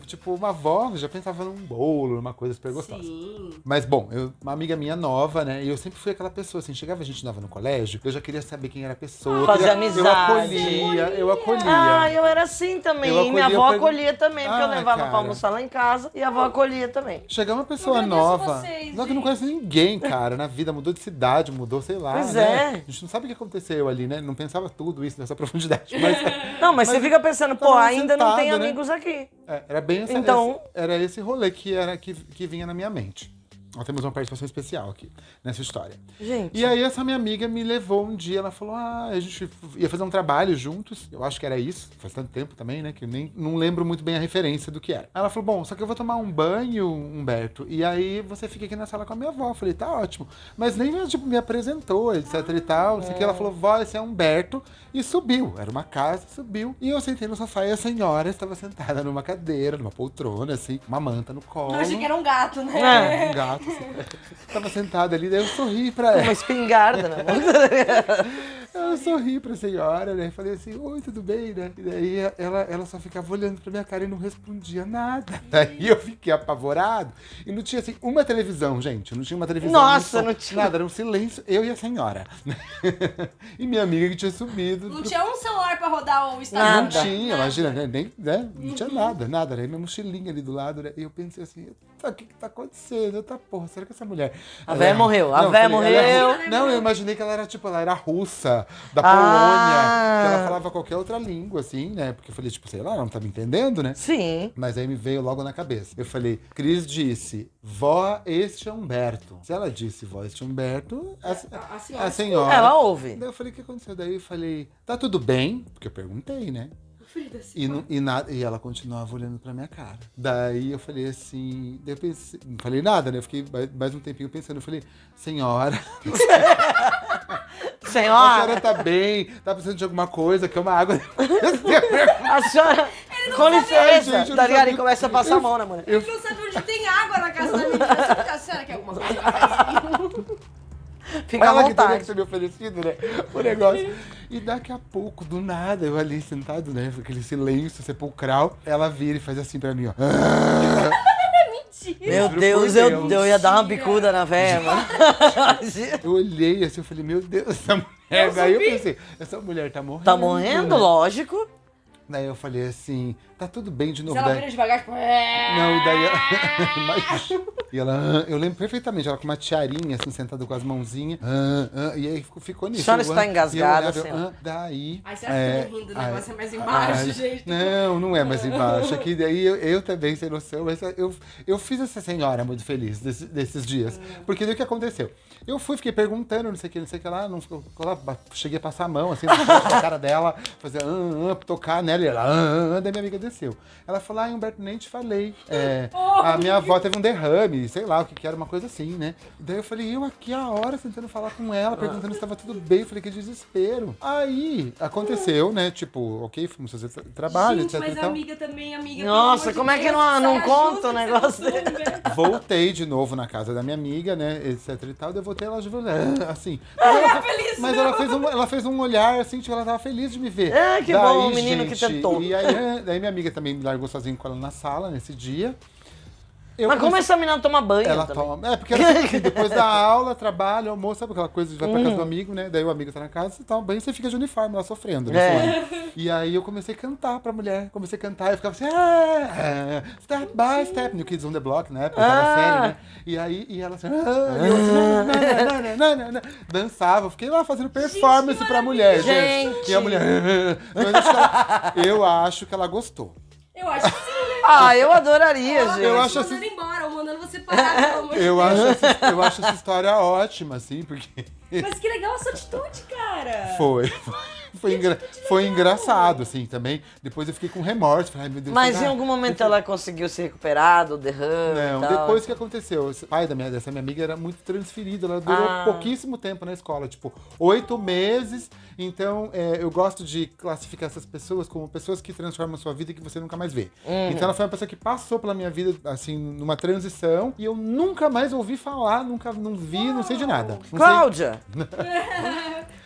Speaker 2: Tipo, uma avó, eu já pensava num bolo, numa coisa super gostosa.
Speaker 1: Sim.
Speaker 2: Mas, bom, uma amiga minha nova, né? E eu sempre fui aquela pessoa, assim, chegava gente nova no colégio, eu já queria saber quem era a pessoa.
Speaker 3: Fazer
Speaker 2: Eu
Speaker 3: amizade.
Speaker 2: eu acolhia.
Speaker 3: Ah, eu era assim também.
Speaker 2: Eu
Speaker 3: E minha
Speaker 2: acolhia,
Speaker 3: avó
Speaker 2: eu
Speaker 3: acolhia também, porque eu
Speaker 2: Ah,
Speaker 3: levava pra
Speaker 2: cara.
Speaker 3: almoçar lá em casa e a avó acolhia também.
Speaker 2: Chegar uma pessoa
Speaker 1: Eu agradeço
Speaker 2: nova,
Speaker 1: vocês,
Speaker 2: não que não
Speaker 1: gente.
Speaker 2: conhece ninguém, cara, na vida, mudou de cidade, mudou, sei lá,
Speaker 3: Pois
Speaker 2: né?
Speaker 3: é.
Speaker 2: A gente não sabe o que aconteceu ali, né? Não pensava tudo isso nessa profundidade, mas
Speaker 3: Não, mas você fica pensando, pô,
Speaker 2: tava
Speaker 3: ainda não tem
Speaker 2: sentado, né?
Speaker 3: amigos aqui.
Speaker 2: era bem
Speaker 3: Então-
Speaker 2: era esse rolê que vinha na minha mente. Nós temos uma participação especial aqui nessa história.
Speaker 3: Gente.
Speaker 2: E aí essa minha amiga me levou um dia, ela falou, a gente ia fazer um trabalho juntos, eu acho que era isso, faz tanto tempo também, né, que eu nem não lembro muito bem a referência do que era. Aí ela falou, bom, só que eu vou tomar um banho, Humberto, e aí você fica aqui na sala com a minha avó. Eu falei, tá ótimo. Mas nem, tipo, me apresentou, etc e tal, não sei o que. Ela falou, vó, esse é Humberto, e subiu. Era uma casa, subiu. E eu sentei no sofá e a senhora estava sentada numa cadeira, numa poltrona, assim, uma manta no colo.
Speaker 1: Eu achei que era um gato, né?
Speaker 2: Um gato, assim. Tava sentada ali, daí eu sorri pra ela.
Speaker 3: Uma espingarda na mão.
Speaker 2: Eu sorri pra senhora, né? Falei assim, oi, tudo bem, né? E daí ela só ficava olhando pra minha cara e não respondia nada. Daí eu fiquei apavorado. E não tinha, assim, uma televisão, gente. Não tinha uma televisão.
Speaker 3: Nossa, não tinha.
Speaker 2: Nada, era um silêncio, eu e a senhora. E minha amiga que tinha subido.
Speaker 1: Não tinha um celular pra rodar o Instagram.
Speaker 2: Não
Speaker 3: Nada.
Speaker 2: tinha, imagina, né? Nem, né? Não tinha nada, nada. Era minha mochilinha ali do lado, né? E eu pensei assim, o que tá acontecendo? Tá, porra, será que essa mulher...
Speaker 3: A véia morreu, a
Speaker 2: Não,
Speaker 3: véia
Speaker 2: falei, ela é
Speaker 3: morreu.
Speaker 2: ru- Não, eu imaginei que ela era, tipo, ela era russa, da
Speaker 3: Ah.
Speaker 2: Polônia, que ela falava qualquer outra língua, assim, né? Porque eu falei, tipo, sei lá, ela não tá me entendendo, né?
Speaker 3: Sim.
Speaker 2: Mas aí me veio logo na cabeça. Eu falei, Cris disse, vó, este é Humberto. Se ela disse, vó, este é Humberto, a senhora...
Speaker 3: Ela ouve.
Speaker 2: Daí eu falei, o que aconteceu? Daí eu falei, tá tudo bem? Porque eu perguntei, né? E ela continuava olhando pra minha cara. Daí eu falei assim, daí eu pensei, não falei nada, né? Eu fiquei mais um tempinho pensando. Eu falei, senhora, a
Speaker 3: Senhora,
Speaker 2: senhora tá bem? Tá precisando de alguma coisa? Quer uma água?
Speaker 3: a senhora. Com
Speaker 2: Ai,
Speaker 3: licença,
Speaker 2: gente, eu
Speaker 3: tá
Speaker 2: não
Speaker 3: ligado?
Speaker 2: sabia.
Speaker 3: E começa a passar a mão na mulher.
Speaker 1: Ele não sabe onde tem água na casa da menina. A senhora quer alguma coisa? Um cafezinho?
Speaker 3: Fica à
Speaker 2: Ela que teria que
Speaker 3: vontade.
Speaker 2: ter me oferecido, né? O negócio. E daqui a pouco, do nada, eu ali sentado, né? Aquele silêncio sepulcral. Ela vira e faz assim pra mim, ó.
Speaker 3: Meu
Speaker 2: Juro por
Speaker 3: Deus,
Speaker 2: Deus.
Speaker 3: eu ia dar uma bicuda na véia, mano.
Speaker 2: Eu olhei assim, eu falei, meu Deus, essa mulher. Daí eu pensei, essa mulher tá morrendo.
Speaker 3: Tá morrendo, lógico.
Speaker 2: Daí eu falei assim, tá tudo bem de
Speaker 1: Se
Speaker 2: novo.
Speaker 1: ela
Speaker 2: Daí...
Speaker 1: vira devagar, tipo...
Speaker 2: Não, e daí ela... Mas- e ela, eu lembro perfeitamente, ela com uma tiarinha, assim, sentada com as mãozinhas. E aí ficou nisso.
Speaker 3: A senhora
Speaker 2: eu,
Speaker 3: está engasgada,
Speaker 2: e eu olhava,
Speaker 3: senhora.
Speaker 2: Daí...
Speaker 1: Aí você acha que eu tô rindo, o negócio é mais embaixo, gente.
Speaker 2: Não é mais embaixo. Aqui daí eu também, sem noção, mas eu fiz essa senhora muito feliz desses dias. Porque daí o que aconteceu? Eu fiquei perguntando, não sei o que lá, não ficou lá, cheguei a passar a mão, assim, na cara dela, fazer tocar nela, e ela, daí minha amiga desceu. Ela falou, Humberto, nem te falei. A minha avó teve um derrame, sei lá o que era, uma coisa assim, né? Daí eu falei, eu aqui a hora tentando falar com ela, perguntando se estava tudo bem. Eu falei, que desespero. Aí aconteceu, né? Tipo, ok, fomos fazer trabalho,
Speaker 1: Gente,
Speaker 2: etc e
Speaker 1: mas a
Speaker 2: tal.
Speaker 1: amiga também, amiga.
Speaker 3: Nossa,
Speaker 1: pelo
Speaker 3: como
Speaker 1: amor
Speaker 3: é
Speaker 1: de
Speaker 3: que
Speaker 1: Deus,
Speaker 3: não
Speaker 1: sai,
Speaker 3: conta
Speaker 1: ajuda,
Speaker 3: o negócio
Speaker 1: você tá
Speaker 3: dele?
Speaker 1: bom,
Speaker 2: Voltei de novo na casa da minha amiga, né? Etc e tal. Daí eu voltei lá, assim.
Speaker 1: feliz,
Speaker 2: Mas ela fez um olhar assim, tipo, ela tava feliz de me ver.
Speaker 3: Ah, que bom, o menino que
Speaker 2: gente,
Speaker 3: tentou.
Speaker 2: E aí, daí minha amiga também me largou sozinha com ela na sala nesse dia. Eu
Speaker 3: Mas como
Speaker 2: comecei-
Speaker 3: essa menina toma banho
Speaker 2: Ela
Speaker 3: também?
Speaker 2: toma. Porque ela, assim, depois da aula, trabalho, almoço, sabe aquela coisa de vai pra casa do amigo, né? Daí o amigo tá na casa, você toma banho, você fica de uniforme lá sofrendo, né? suando. E aí eu comecei a cantar pra mulher. Comecei a cantar, eu ficava assim, step by step, New Kids on the Block, né? Porque tava série, né? E aí, e ela assim, e eu assim, nananana, dançava, eu fiquei lá fazendo performance pra mulher, gente.
Speaker 3: Gente.
Speaker 2: E a mulher, mas eu acho que ela gostou.
Speaker 1: Eu acho que sim, né?
Speaker 3: Ah, eu adoraria,
Speaker 1: Ela
Speaker 3: gente.
Speaker 2: Eu
Speaker 1: tá
Speaker 2: acho
Speaker 1: te mandando
Speaker 2: assim-
Speaker 1: embora, ou mandando você parar, pelo amor de
Speaker 2: Eu
Speaker 1: Deus.
Speaker 2: acho essa história ótima, assim, porque...
Speaker 1: Mas que legal a sua atitude, cara.
Speaker 2: Foi engraçado, assim, também. Depois eu fiquei com remorso. Falei, ai, meu Deus,
Speaker 3: Mas
Speaker 2: será?
Speaker 3: em algum momento ela conseguiu se recuperar do derrame
Speaker 2: Não,
Speaker 3: e tal?
Speaker 2: depois que aconteceu, o pai dessa minha amiga era muito transferido, ela durou pouquíssimo tempo na escola, tipo, 8 meses, Então, eu gosto de classificar essas pessoas como pessoas que transformam a sua vida e que você nunca mais vê. Então, ela foi uma pessoa que passou pela minha vida, assim, numa transição, e eu nunca mais ouvi falar, não vi, não sei de nada. Não sei,
Speaker 3: Cláudia!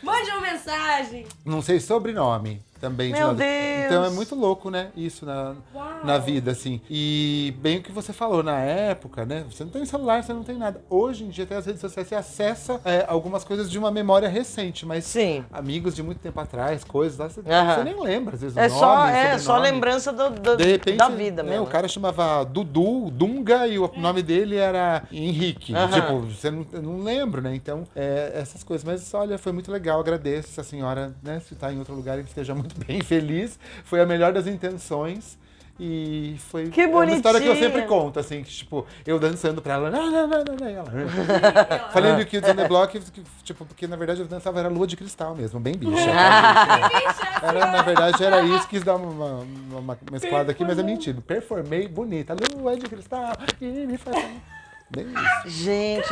Speaker 1: Mande uma mensagem.
Speaker 2: não sei sobrenome. Também de
Speaker 3: Meu
Speaker 2: nada.
Speaker 3: Deus!
Speaker 2: Então é muito louco, né? Isso na vida, assim. E bem o que você falou, na época, né? Você não tem celular, você não tem nada. Hoje em dia, até as redes sociais, você acessa algumas coisas de uma memória recente, mas
Speaker 3: Sim.
Speaker 2: amigos de muito tempo atrás, coisas lá, você nem lembra, às vezes, o
Speaker 3: É
Speaker 2: nome,
Speaker 3: só lembrança
Speaker 2: de repente,
Speaker 3: da vida mesmo.
Speaker 2: O cara chamava Dudu, Dunga, e o nome dele era Henrique. Tipo, você eu não lembro, né? Então, essas coisas. Mas, olha, foi muito legal. Agradeço essa senhora, né? Se tá em outro lugar, que esteja muito bem feliz. Foi a melhor das intenções. E foi
Speaker 3: Que
Speaker 2: uma história que eu
Speaker 3: bonitinha.
Speaker 2: sempre conto, assim, que, tipo, eu dançando pra ela, não, e ela, falei do Kids on the Block, tipo, porque na verdade eu dançava, era lua de cristal mesmo, bem bicha. Na verdade era isso, quis dar uma mesclada aqui, mas é mentira. Performei bonita, lua de cristal, e me faz... Bem isso.
Speaker 3: Gente,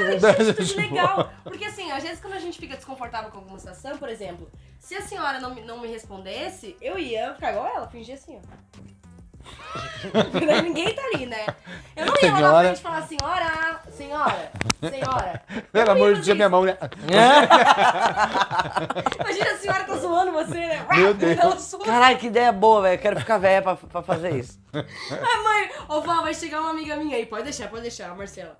Speaker 1: Que legal. Porque assim, às vezes quando a gente fica desconfortável com alguma situação, por exemplo, se a senhora não me respondesse, eu ia ficar igual ela, fingir assim, ó. Porque daí ninguém tá ali, né? Eu não ia lá na frente e falar, senhora.
Speaker 2: Pelo amor de Deus, minha mão, né?
Speaker 1: Imagina a senhora tá zoando você, né?
Speaker 2: Meu Deus.
Speaker 1: Ela zoa.
Speaker 3: Caralho, que ideia boa, velho. Quero ficar velha pra fazer isso.
Speaker 1: Ai, mãe, ô vó, vai chegar uma amiga minha aí. Pode deixar, a Marcela.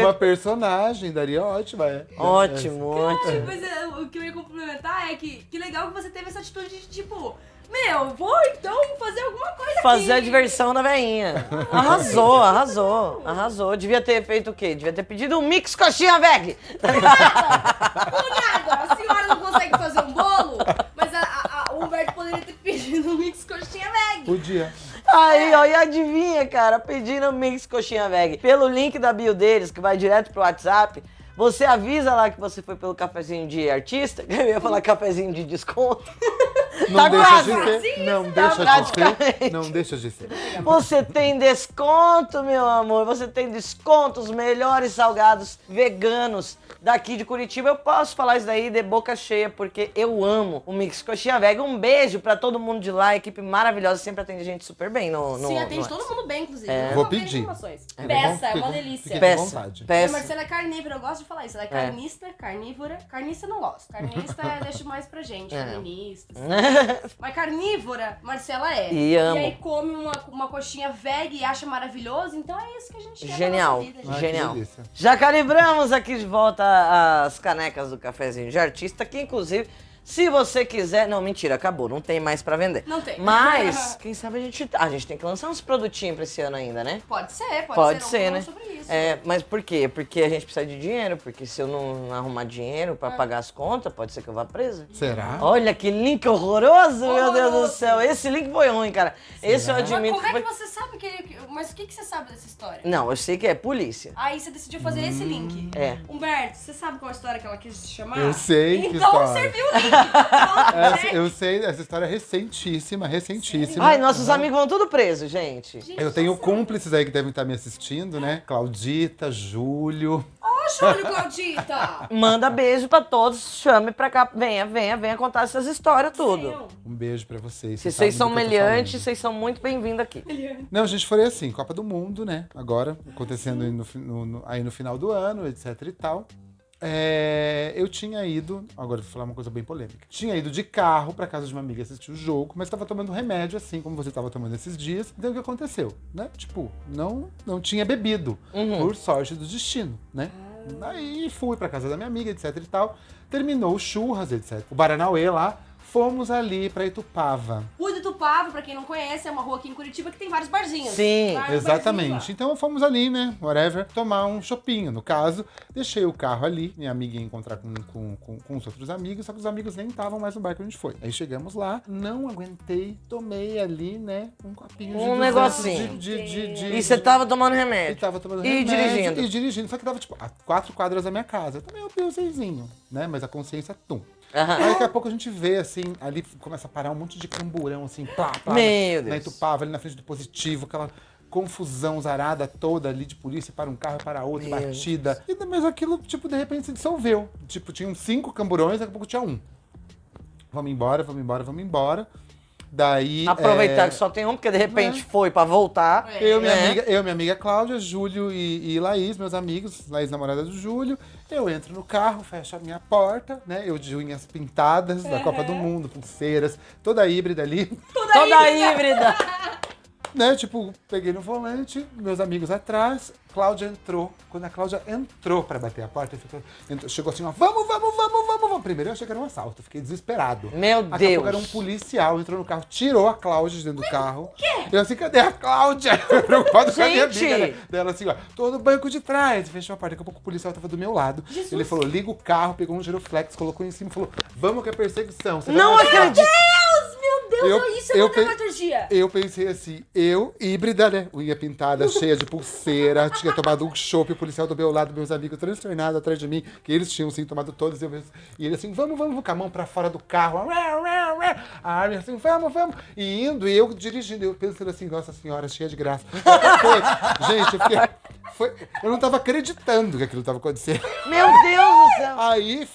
Speaker 2: Uma personagem, daria ótima,
Speaker 3: Ótimo, ótimo.
Speaker 1: Mas o que eu ia complementar é que legal que você teve essa atitude de tipo, vou então fazer alguma coisa
Speaker 3: Fazer a
Speaker 1: aqui.
Speaker 3: diversão da veinha. Arrasou. Devia ter feito o quê? Devia ter pedido um mix coxinha veg.
Speaker 1: Por nada. A senhora não consegue fazer um bolo, mas o Humberto poderia ter pedido um mix coxinha veg.
Speaker 2: Podia.
Speaker 3: Aí, ó, e adivinha, cara, pedindo mix coxinha veg. Pelo link da bio deles, que vai direto pro WhatsApp, você avisa lá que você foi pelo cafezinho de artista, que eu ia falar cafezinho de desconto.
Speaker 2: Não deixa
Speaker 3: quase.
Speaker 2: de ser.
Speaker 1: Sim,
Speaker 2: Não
Speaker 1: tá
Speaker 2: deixa de
Speaker 3: praticamente.
Speaker 2: ser. Não deixa de ser.
Speaker 3: Você tem desconto, meu amor. Você tem desconto, os melhores salgados veganos daqui de Curitiba. Eu posso falar isso daí de boca cheia, porque eu amo o Mix Coxinha Veg. Um beijo pra todo mundo de lá, equipe maravilhosa. Sempre atende a gente super bem no
Speaker 1: Sim, atende
Speaker 3: no
Speaker 1: todo mundo bem, inclusive.
Speaker 3: É.
Speaker 1: Eu
Speaker 2: Vou
Speaker 1: ver
Speaker 2: pedir.
Speaker 1: informações.
Speaker 2: É
Speaker 1: Peça, é
Speaker 2: bom,
Speaker 1: uma
Speaker 2: fique-
Speaker 1: delícia.
Speaker 2: fique-
Speaker 3: Peça,
Speaker 2: vontade.
Speaker 1: A
Speaker 3: peça.
Speaker 1: Marcela é carnívora, eu gosto de falar isso. Ela é carnista, carnívora. Carnista eu não gosto. Carnista eu deixo mais pra gente, feminista. Assim. Mas carnívora, Marcela é.
Speaker 3: E amo.
Speaker 1: aí come uma coxinha veg e acha maravilhoso. Então é isso que a gente quer
Speaker 3: Genial.
Speaker 1: pra nossa vida, gente.
Speaker 2: Ai,
Speaker 3: Genial.
Speaker 2: que delícia.
Speaker 3: Já calibramos aqui de volta as canecas do cafezinho de artista, que inclusive, se você quiser... Não, mentira, acabou, não tem mais pra vender.
Speaker 1: Não tem.
Speaker 3: Mas, quem sabe a gente tem que lançar uns produtinhos pra esse ano ainda, né?
Speaker 1: Pode ser,
Speaker 3: Pode
Speaker 1: não
Speaker 3: ser, né?
Speaker 1: falamos sobre isso.
Speaker 3: Mas por quê? Porque a gente precisa de dinheiro, porque se eu não arrumar dinheiro pra pagar as contas, pode ser que eu vá presa.
Speaker 2: Será?
Speaker 3: Olha que link horroroso, meu Deus do
Speaker 1: Horroroso.
Speaker 3: céu. Esse link foi ruim, cara. Esse eu
Speaker 1: Mas
Speaker 3: admito
Speaker 1: como é
Speaker 3: que
Speaker 1: que
Speaker 3: foi...
Speaker 1: você sabe que... Mas o que você sabe dessa história?
Speaker 3: Não, eu sei que é polícia.
Speaker 1: Aí você decidiu fazer esse link.
Speaker 3: É.
Speaker 1: Humberto, você sabe qual a história que ela quis chamar?
Speaker 2: Eu sei que
Speaker 1: Então
Speaker 2: história.
Speaker 1: serviu o link. Pronto,
Speaker 2: Eu sei, essa história é recentíssima.
Speaker 3: Ai, nossos amigos vão tudo presos, gente.
Speaker 1: Gente,
Speaker 2: Eu tenho
Speaker 1: nossa.
Speaker 2: cúmplices aí que devem estar me assistindo, né? Claudita, Júlio.
Speaker 1: Ô, Júlio Claudita!
Speaker 3: Manda beijo pra todos, chame pra cá, venha contar essas histórias tudo.
Speaker 1: Senhor.
Speaker 2: Um beijo pra vocês.
Speaker 3: Se
Speaker 2: sabem
Speaker 3: vocês são
Speaker 2: do que eu tô
Speaker 3: meliantes,
Speaker 2: falando.
Speaker 3: vocês são muito bem-vindos aqui.
Speaker 2: Não, gente, foi assim, Copa do Mundo, né? Agora, acontecendo aí no final do ano, etc e tal. Eu tinha ido, agora vou falar uma coisa bem polêmica. Tinha ido de carro pra casa de uma amiga assistir o jogo, mas tava tomando remédio, assim como você tava tomando esses dias. Então o que aconteceu, né? Tipo, não tinha bebido, por sorte do destino, né? Aí fui pra casa da minha amiga, etc e tal. Terminou o churras, etc. O Baranauê lá, fomos ali pra Itupava.
Speaker 1: Rua do Tupava, pra quem não conhece, é uma rua aqui em Curitiba que tem vários barzinhos.
Speaker 3: Sim,
Speaker 1: Vários
Speaker 2: Exatamente.
Speaker 1: barzinhos
Speaker 2: Então fomos ali, né? Whatever, tomar um chopinho. No caso, deixei o carro ali, minha amiga ia encontrar com os outros amigos, só que os amigos nem estavam mais no bar que a gente foi. Aí chegamos lá, não aguentei, tomei ali, né? Um copinho de
Speaker 3: Um
Speaker 2: 200
Speaker 3: negocinho.
Speaker 2: de
Speaker 3: E você tava tomando
Speaker 2: e
Speaker 3: remédio.
Speaker 2: tava tomando
Speaker 3: E
Speaker 2: remédio,
Speaker 3: dirigindo.
Speaker 2: E dirigindo, só que tava, tipo, a 4 quadras da minha casa. Eu tomei o pilsenzinho, né? Mas a consciência, tum.
Speaker 3: Aham.
Speaker 2: Aí daqui a pouco a gente vê, assim, ali começa a parar um monte de camburão, assim, plá,
Speaker 3: Meu
Speaker 2: na
Speaker 3: Deus.
Speaker 2: Itupava, ali na frente do Positivo, aquela confusão zarada toda ali de polícia, para um carro, para outro,
Speaker 3: Meu
Speaker 2: batida. Mas aquilo, tipo, de repente se dissolveu. Tipo, tinham 5 camburões, daqui a pouco tinha um. vamos embora, vamos embora, vamos embora. Daí.
Speaker 3: Aproveitar que só tem um, porque de repente foi pra voltar.
Speaker 2: Eu,
Speaker 3: né?
Speaker 2: minha amiga Cláudia, Júlio e Laís, meus amigos, Laís, namorada do Júlio. Eu entro no carro, fecho a minha porta, né? Eu de unhas pintadas da Copa do Mundo, pulseiras, toda híbrida ali.
Speaker 3: Toda híbrida.
Speaker 2: Né? Tipo, peguei no volante, meus amigos atrás, Cláudia entrou. Quando a Cláudia entrou pra bater a porta, chegou assim, ó, vamos. Primeiro eu achei que era um assalto, fiquei desesperado.
Speaker 3: Meu
Speaker 2: Daqui a pouco
Speaker 3: Deus.
Speaker 2: era um policial, entrou no carro, tirou a Cláudia de dentro do carro. Eu assim, cadê a Cláudia? Preocupado com a minha
Speaker 3: Gente!
Speaker 2: amiga, né? Daí ela assim, ó, tô no banco de trás. Fechou a porta, daqui a pouco o policial tava do meu lado.
Speaker 1: Jesus.
Speaker 2: Ele falou, liga o carro, pegou um giroflex, colocou em cima e falou, vamos que é perseguição. Você
Speaker 3: Não
Speaker 2: vai matar.
Speaker 3: acredito.
Speaker 1: Meu Deus, isso é uma dramaturgia.
Speaker 2: Eu pensei assim, híbrida, né? Unha pintada, cheia de pulseira, tinha tomado um chopp, o policial do meu lado, meus amigos transtornados atrás de mim, que eles tinham sim tomado todos. E ele assim, vamos, com a mão pra fora do carro. A arma assim, vamos. E indo, e eu dirigindo, eu pensando assim, nossa senhora, cheia de graça. Gente, eu não tava acreditando que aquilo tava acontecendo.
Speaker 3: Meu Deus do céu.
Speaker 2: Aí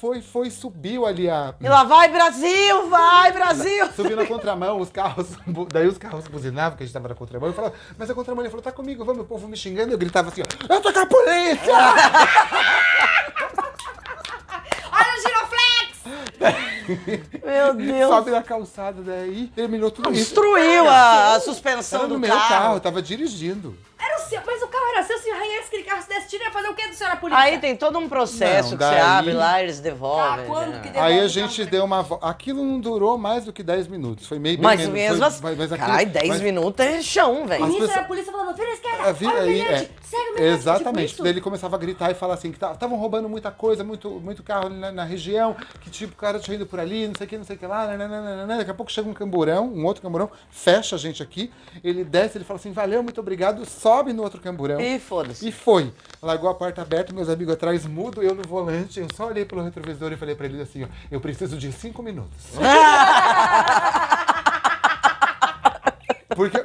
Speaker 2: subiu ali a.
Speaker 3: E lá, vai Brasil, vai Brasil.
Speaker 2: Subiu na contramão, daí os carros buzinavam, que a gente tava na contramão, eu falava, mas a contramão, ele falou, tá comigo, vamos, o povo me xingando, eu gritava assim, ó, eu tô com a polícia!
Speaker 1: Olha o giroflex!
Speaker 3: Meu Deus.
Speaker 2: Sobe na calçada, daí terminou tudo isso.
Speaker 3: Destruiu a suspensão
Speaker 2: Era no
Speaker 3: do
Speaker 2: meu carro, eu tava dirigindo.
Speaker 1: Era o seu, mas o carro era seu, se arranhasse aquele carro, se desse tiro, ia fazer o quê do senhor na polícia?
Speaker 3: Aí tem todo um processo
Speaker 2: Não,
Speaker 3: que você
Speaker 2: daí-
Speaker 3: abre lá, eles devolvem.
Speaker 1: Ah, quando
Speaker 3: né?
Speaker 1: que
Speaker 2: Aí a
Speaker 1: devolve
Speaker 2: gente
Speaker 1: o carro?
Speaker 2: deu uma volta. Aquilo não durou mais do que 10 minutos. Foi meio bem
Speaker 3: Mas
Speaker 2: menos.
Speaker 3: mesmo
Speaker 2: foi,
Speaker 3: assim,
Speaker 2: mas aquilo-
Speaker 3: carai, 10
Speaker 2: mas-
Speaker 3: minutos é chão,
Speaker 1: E
Speaker 3: velho.
Speaker 1: nisso
Speaker 2: pessoas-
Speaker 1: era a polícia falando, vira a esquerda,
Speaker 2: A vi-
Speaker 1: olha o
Speaker 2: aí,
Speaker 1: bilhete, segue o bilhete.
Speaker 2: Exatamente.
Speaker 1: Tipo
Speaker 2: Daí
Speaker 1: isso.
Speaker 2: ele começava a gritar e falar assim, que estavam roubando muita coisa, muito carro ali na região, que tipo, o cara tinha ido por ali, não sei o que lá, nananana. Daqui a pouco chega um outro camburão, fecha a gente aqui, ele desce, ele fala assim, valeu, muito obrigado, sobe no outro camburão.
Speaker 3: E foda-se.
Speaker 2: E foi. Largou a porta aberta, meus amigos atrás, mudo, eu no volante, eu só olhei pelo retrovisor e falei pra ele assim, ó, eu preciso de 5 minutos. Porque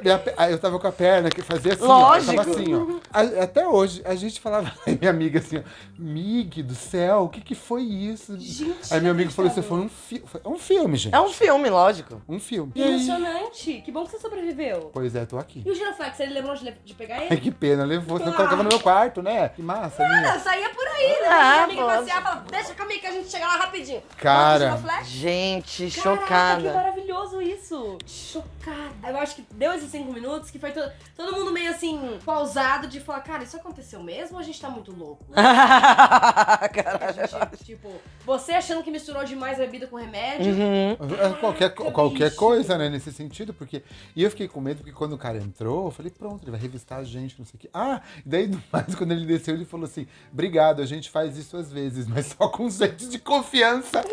Speaker 2: eu tava com a perna que fazia assim,
Speaker 3: Lógico.
Speaker 2: ó, eu tava assim, ó. Até hoje, a gente falava, aí minha amiga assim, ó, Mig do céu, o que foi isso?
Speaker 1: Gente,
Speaker 2: Aí meu amigo falou, isso
Speaker 1: inacreditável.
Speaker 2: foi um filme, gente.
Speaker 3: É um filme, lógico.
Speaker 2: Um filme. E aí,
Speaker 1: Emocionante. Que bom que você sobreviveu.
Speaker 2: pois é, tô aqui.
Speaker 1: E o giroflex, ele lembrou de pegar
Speaker 2: Ai,
Speaker 1: ele?
Speaker 2: que pena, levou, senão eu colocava no meu quarto, né? Que massa,
Speaker 1: Não,
Speaker 2: minha.
Speaker 1: saía por aí, né?
Speaker 3: Ah,
Speaker 1: Minha amiga
Speaker 3: pô.
Speaker 1: passear, fala, deixa comigo que a gente chega lá rapidinho.
Speaker 2: Cara.
Speaker 1: Bota o giroflex.
Speaker 3: Gente,
Speaker 1: Caraca, que
Speaker 3: chocada.
Speaker 1: maravilhoso isso. Chocada. Eu acho que deu esses 5 minutos que foi todo mundo meio assim, pausado de falar, cara, isso aconteceu mesmo ou a gente tá muito louco? A gente, tipo, você achando que misturou demais bebida com remédio.
Speaker 2: Qualquer coisa, né, nesse sentido, porque... E eu fiquei com medo, porque quando o cara entrou, eu falei, pronto, ele vai revistar a gente, não sei o quê. Ah, e daí, mais quando ele desceu, ele falou assim, obrigado, a gente faz isso às vezes, mas só com gente de confiança.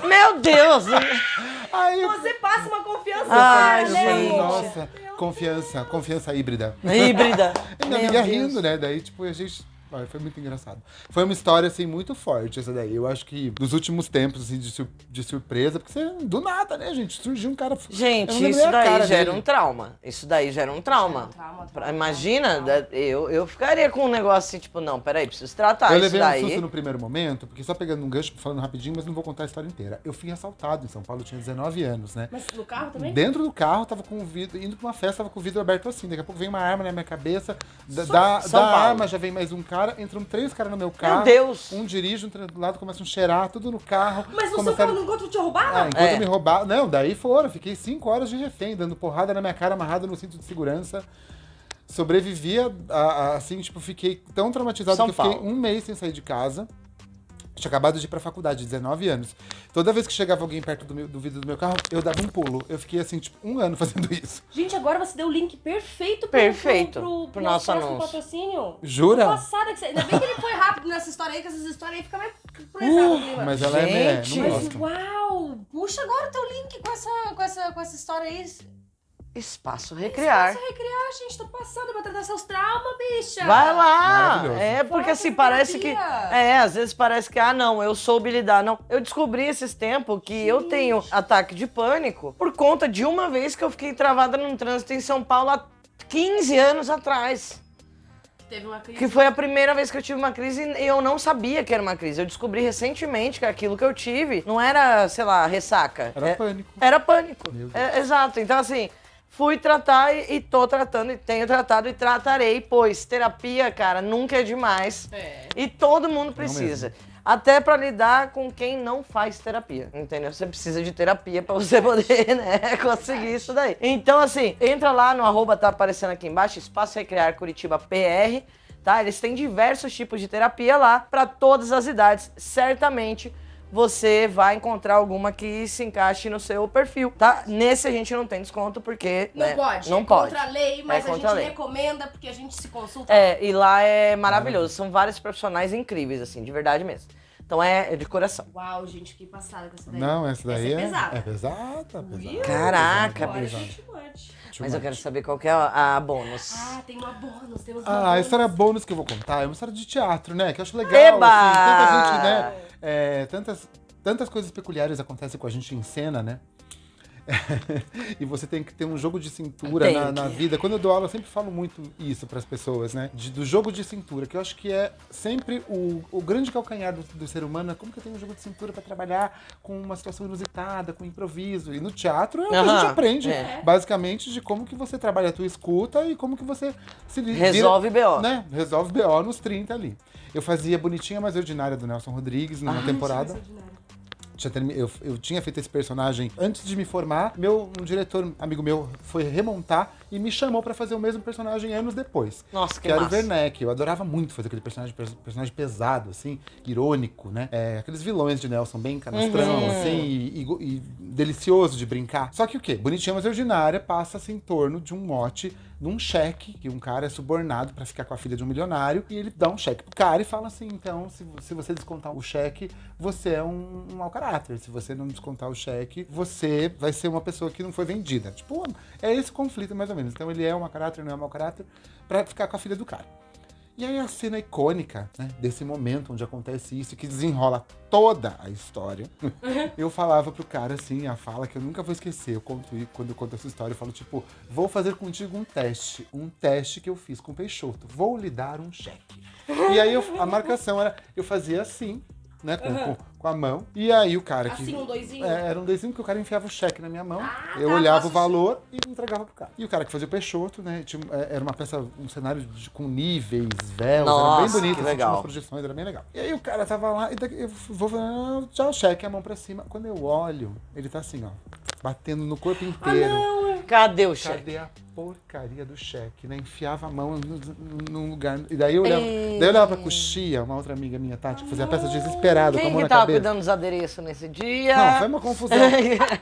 Speaker 3: Meu Deus.
Speaker 2: Aí eu
Speaker 1: Você passa uma confiança
Speaker 3: Ai,
Speaker 1: cara,
Speaker 3: gente.
Speaker 1: né?
Speaker 2: nossa, confiança híbrida.
Speaker 3: Híbrida.
Speaker 2: E minha
Speaker 3: Meu
Speaker 2: amiga
Speaker 3: Deus.
Speaker 2: rindo, né? Daí, tipo, a gente... Ai, foi muito engraçado. Foi uma história, assim, muito forte essa daí. Eu acho que dos últimos tempos, assim, de surpresa, porque você, do nada, né, gente? Surgiu um cara... Eu
Speaker 3: Gente,
Speaker 2: não lembrei
Speaker 3: isso
Speaker 2: a
Speaker 3: daí
Speaker 2: cara
Speaker 3: gera
Speaker 2: dele.
Speaker 3: um trauma. Isso daí gera um trauma.
Speaker 1: Trauma.
Speaker 3: Imagina, eu ficaria com um negócio assim, tipo, não, peraí, preciso tratar
Speaker 2: Eu
Speaker 3: isso
Speaker 2: levei
Speaker 3: daí.
Speaker 2: um susto no primeiro momento, porque só pegando um gancho, falando rapidinho, mas não vou contar a história inteira. Eu fui assaltado em São Paulo, eu tinha 19 anos, né?
Speaker 1: Mas no carro também?
Speaker 2: Dentro do carro, tava com o vidro, indo pra uma festa, tava com o vidro aberto assim. Daqui a pouco vem uma arma na minha cabeça,
Speaker 3: São
Speaker 2: da
Speaker 3: Paulo.
Speaker 2: arma já vem mais um cara, entram 3 caras no meu carro.
Speaker 3: Meu Deus.
Speaker 2: Um dirige, um do lado começa a cheirar, tudo no carro.
Speaker 1: Mas no seu
Speaker 2: Começaram-
Speaker 1: carro, enquanto te roubava?
Speaker 2: Ah, enquanto
Speaker 3: É.
Speaker 2: me roubaram. Não, daí foram. Fiquei 5 horas de refém, dando porrada na minha cara, amarrado no cinto de segurança. Sobrevivia, assim, tipo, fiquei tão traumatizado
Speaker 3: São
Speaker 2: que eu fiquei
Speaker 3: Paulo.
Speaker 2: um mês sem sair de casa. Tinha acabado de ir pra faculdade, 19 anos. Toda vez que chegava alguém perto do vidro do meu carro, eu dava um pulo. Eu fiquei, assim, tipo, 1 ano fazendo isso.
Speaker 1: Gente, agora você deu o link perfeito
Speaker 3: Perfeito
Speaker 1: pro
Speaker 3: pro nosso
Speaker 1: próximo
Speaker 3: anúncio.
Speaker 1: patrocínio.
Speaker 2: Jura?
Speaker 1: Passada que você... Ainda bem que ele foi rápido nessa história aí, que essas histórias aí ficam meio presadas, clima.
Speaker 2: Mas ela
Speaker 3: Gente.
Speaker 2: não
Speaker 1: Mas
Speaker 2: gosto.
Speaker 1: uau! Puxa agora o teu link com essa história aí.
Speaker 3: Espaço Recriar.
Speaker 1: Posso recriar, gente. Tô passada pra tratar seus traumas, bicha.
Speaker 3: Vai lá!
Speaker 2: Maravilhoso.
Speaker 3: É, porque
Speaker 1: Volta
Speaker 3: assim,
Speaker 1: pra
Speaker 3: parece que.
Speaker 1: terapia.
Speaker 3: É, às vezes parece que, não, eu soube lidar. Não, eu descobri esses tempos que eu tenho ataque de pânico por conta de uma vez que eu fiquei travada num trânsito em São Paulo há 15 anos atrás.
Speaker 1: Teve uma crise.
Speaker 3: Que foi a primeira vez que eu tive uma crise e eu não sabia que era uma crise. Eu descobri recentemente que aquilo que eu tive não era, sei lá, ressaca.
Speaker 2: Era pânico.
Speaker 3: Era pânico.
Speaker 2: Meu Deus.
Speaker 3: Exato. Então, assim, fui tratar e tô tratando, e tenho tratado e tratarei, pois terapia, cara, nunca é demais.
Speaker 1: É.
Speaker 3: E todo mundo precisa. Até pra lidar com quem não faz terapia, entendeu? Você precisa de terapia pra você poder, né, conseguir isso daí. Então, assim, entra lá no @ tá aparecendo aqui embaixo, Espaço Recrear Curitiba PR, tá? Eles têm diversos tipos de terapia lá pra todas as idades. Certamente você vai encontrar alguma que se encaixe no seu perfil, tá? Nesse a gente não tem desconto porque,
Speaker 1: Não
Speaker 3: né,
Speaker 1: pode.
Speaker 3: não
Speaker 1: é
Speaker 3: pode.
Speaker 1: contra a lei, mas
Speaker 3: É
Speaker 1: a
Speaker 3: contra a
Speaker 1: gente
Speaker 3: lei.
Speaker 1: recomenda porque a gente se consulta.
Speaker 3: E lá é maravilhoso. São vários profissionais incríveis, assim, de verdade mesmo. Então é de coração.
Speaker 1: Uau, gente, fiquei passada com essa daí.
Speaker 2: Não, essa daí
Speaker 1: é pesada.
Speaker 2: É pesada,
Speaker 1: Viu?
Speaker 3: Caraca,
Speaker 1: Agora,
Speaker 3: bicho.
Speaker 1: gente, pode.
Speaker 3: Mas eu quero saber qual que é a bônus.
Speaker 1: Ah, tem uma bônus, temos uma
Speaker 2: Ah, a
Speaker 1: bônus.
Speaker 2: história bônus que eu vou contar é uma história de teatro, né? Que eu acho legal,
Speaker 3: Eba!
Speaker 2: assim. Tanta gente, né? Tantas coisas peculiares acontecem com a gente em cena, né? E você tem que ter um jogo de cintura
Speaker 3: Tem
Speaker 2: na
Speaker 3: que.
Speaker 2: vida. Quando eu dou aula, eu sempre falo muito isso pras pessoas, né? Do jogo de cintura, que eu acho que é sempre o grande calcanhar do ser humano. É como que eu tenho um jogo de cintura pra trabalhar com uma situação inusitada, com improviso. E no teatro é o que a gente
Speaker 3: Aham,
Speaker 2: aprende,
Speaker 3: é.
Speaker 2: basicamente, de como que você trabalha a tua escuta e como que você se
Speaker 3: Resolve BO.
Speaker 2: né? Resolve BO nos 30 ali. Eu fazia Bonitinha Mas Ordinária do Nelson Rodrigues numa temporada. Eu tinha feito esse personagem antes de me formar. Um diretor, amigo meu, foi remontar e me chamou pra fazer o mesmo personagem anos depois.
Speaker 3: Nossa, que
Speaker 2: Que era o
Speaker 3: massa.
Speaker 2: Werneck. Eu adorava muito fazer aquele personagem pesado, assim, irônico, né? Aqueles vilões de Nelson bem canastrão, assim, e delicioso de brincar. Só que o quê? Bonitinha Mas Ordinária passa-se em torno de um mote, de um cheque, que um cara é subornado pra ficar com a filha de um milionário, e ele dá um cheque pro cara e fala assim, então, se você descontar o cheque, você é um mau caráter. Se você não descontar o cheque, você vai ser uma pessoa que não foi vendida. Tipo, é esse conflito, mais ou menos. Então ele é um mau caráter, não é um mau caráter, pra ficar com a filha do cara. E aí a cena icônica, né, desse momento onde acontece isso, que desenrola toda a história, eu falava pro cara, assim, a fala que eu nunca vou esquecer. Quando eu conto essa história, eu falo, tipo, vou fazer contigo um teste que eu fiz com o Peixoto. Vou lhe dar um cheque. E aí a marcação era, eu fazia assim, né, com a mão. E aí o cara que...
Speaker 1: Assim, um doisinho?
Speaker 2: Era um doisinho que o cara enfiava o cheque na minha mão. Eu
Speaker 1: tá,
Speaker 2: olhava
Speaker 1: posso
Speaker 2: o valor e entregava pro cara. E o cara que fazia o Peixoto, né, era uma peça, um cenário com níveis, véus, era bem
Speaker 3: Nossa,
Speaker 2: bonito,
Speaker 3: que
Speaker 2: assim, tinha
Speaker 3: legal.
Speaker 2: umas projeções, era bem legal. E aí o cara tava lá, e eu vou falando, tchau, cheque, a mão pra cima. Quando eu olho, ele tá assim, ó, batendo no corpo inteiro.
Speaker 3: Cadê o cheque?
Speaker 2: Cadê a porcaria do cheque, né? Enfiava a mão num lugar. E daí eu olhava pra Coxia, uma outra amiga minha, Tati, que fazia a peça desesperada, com a
Speaker 3: Quem
Speaker 2: mão
Speaker 3: que
Speaker 2: na
Speaker 3: tava
Speaker 2: cabeça.
Speaker 3: cuidando dos adereços nesse dia?
Speaker 2: Não, foi uma confusão.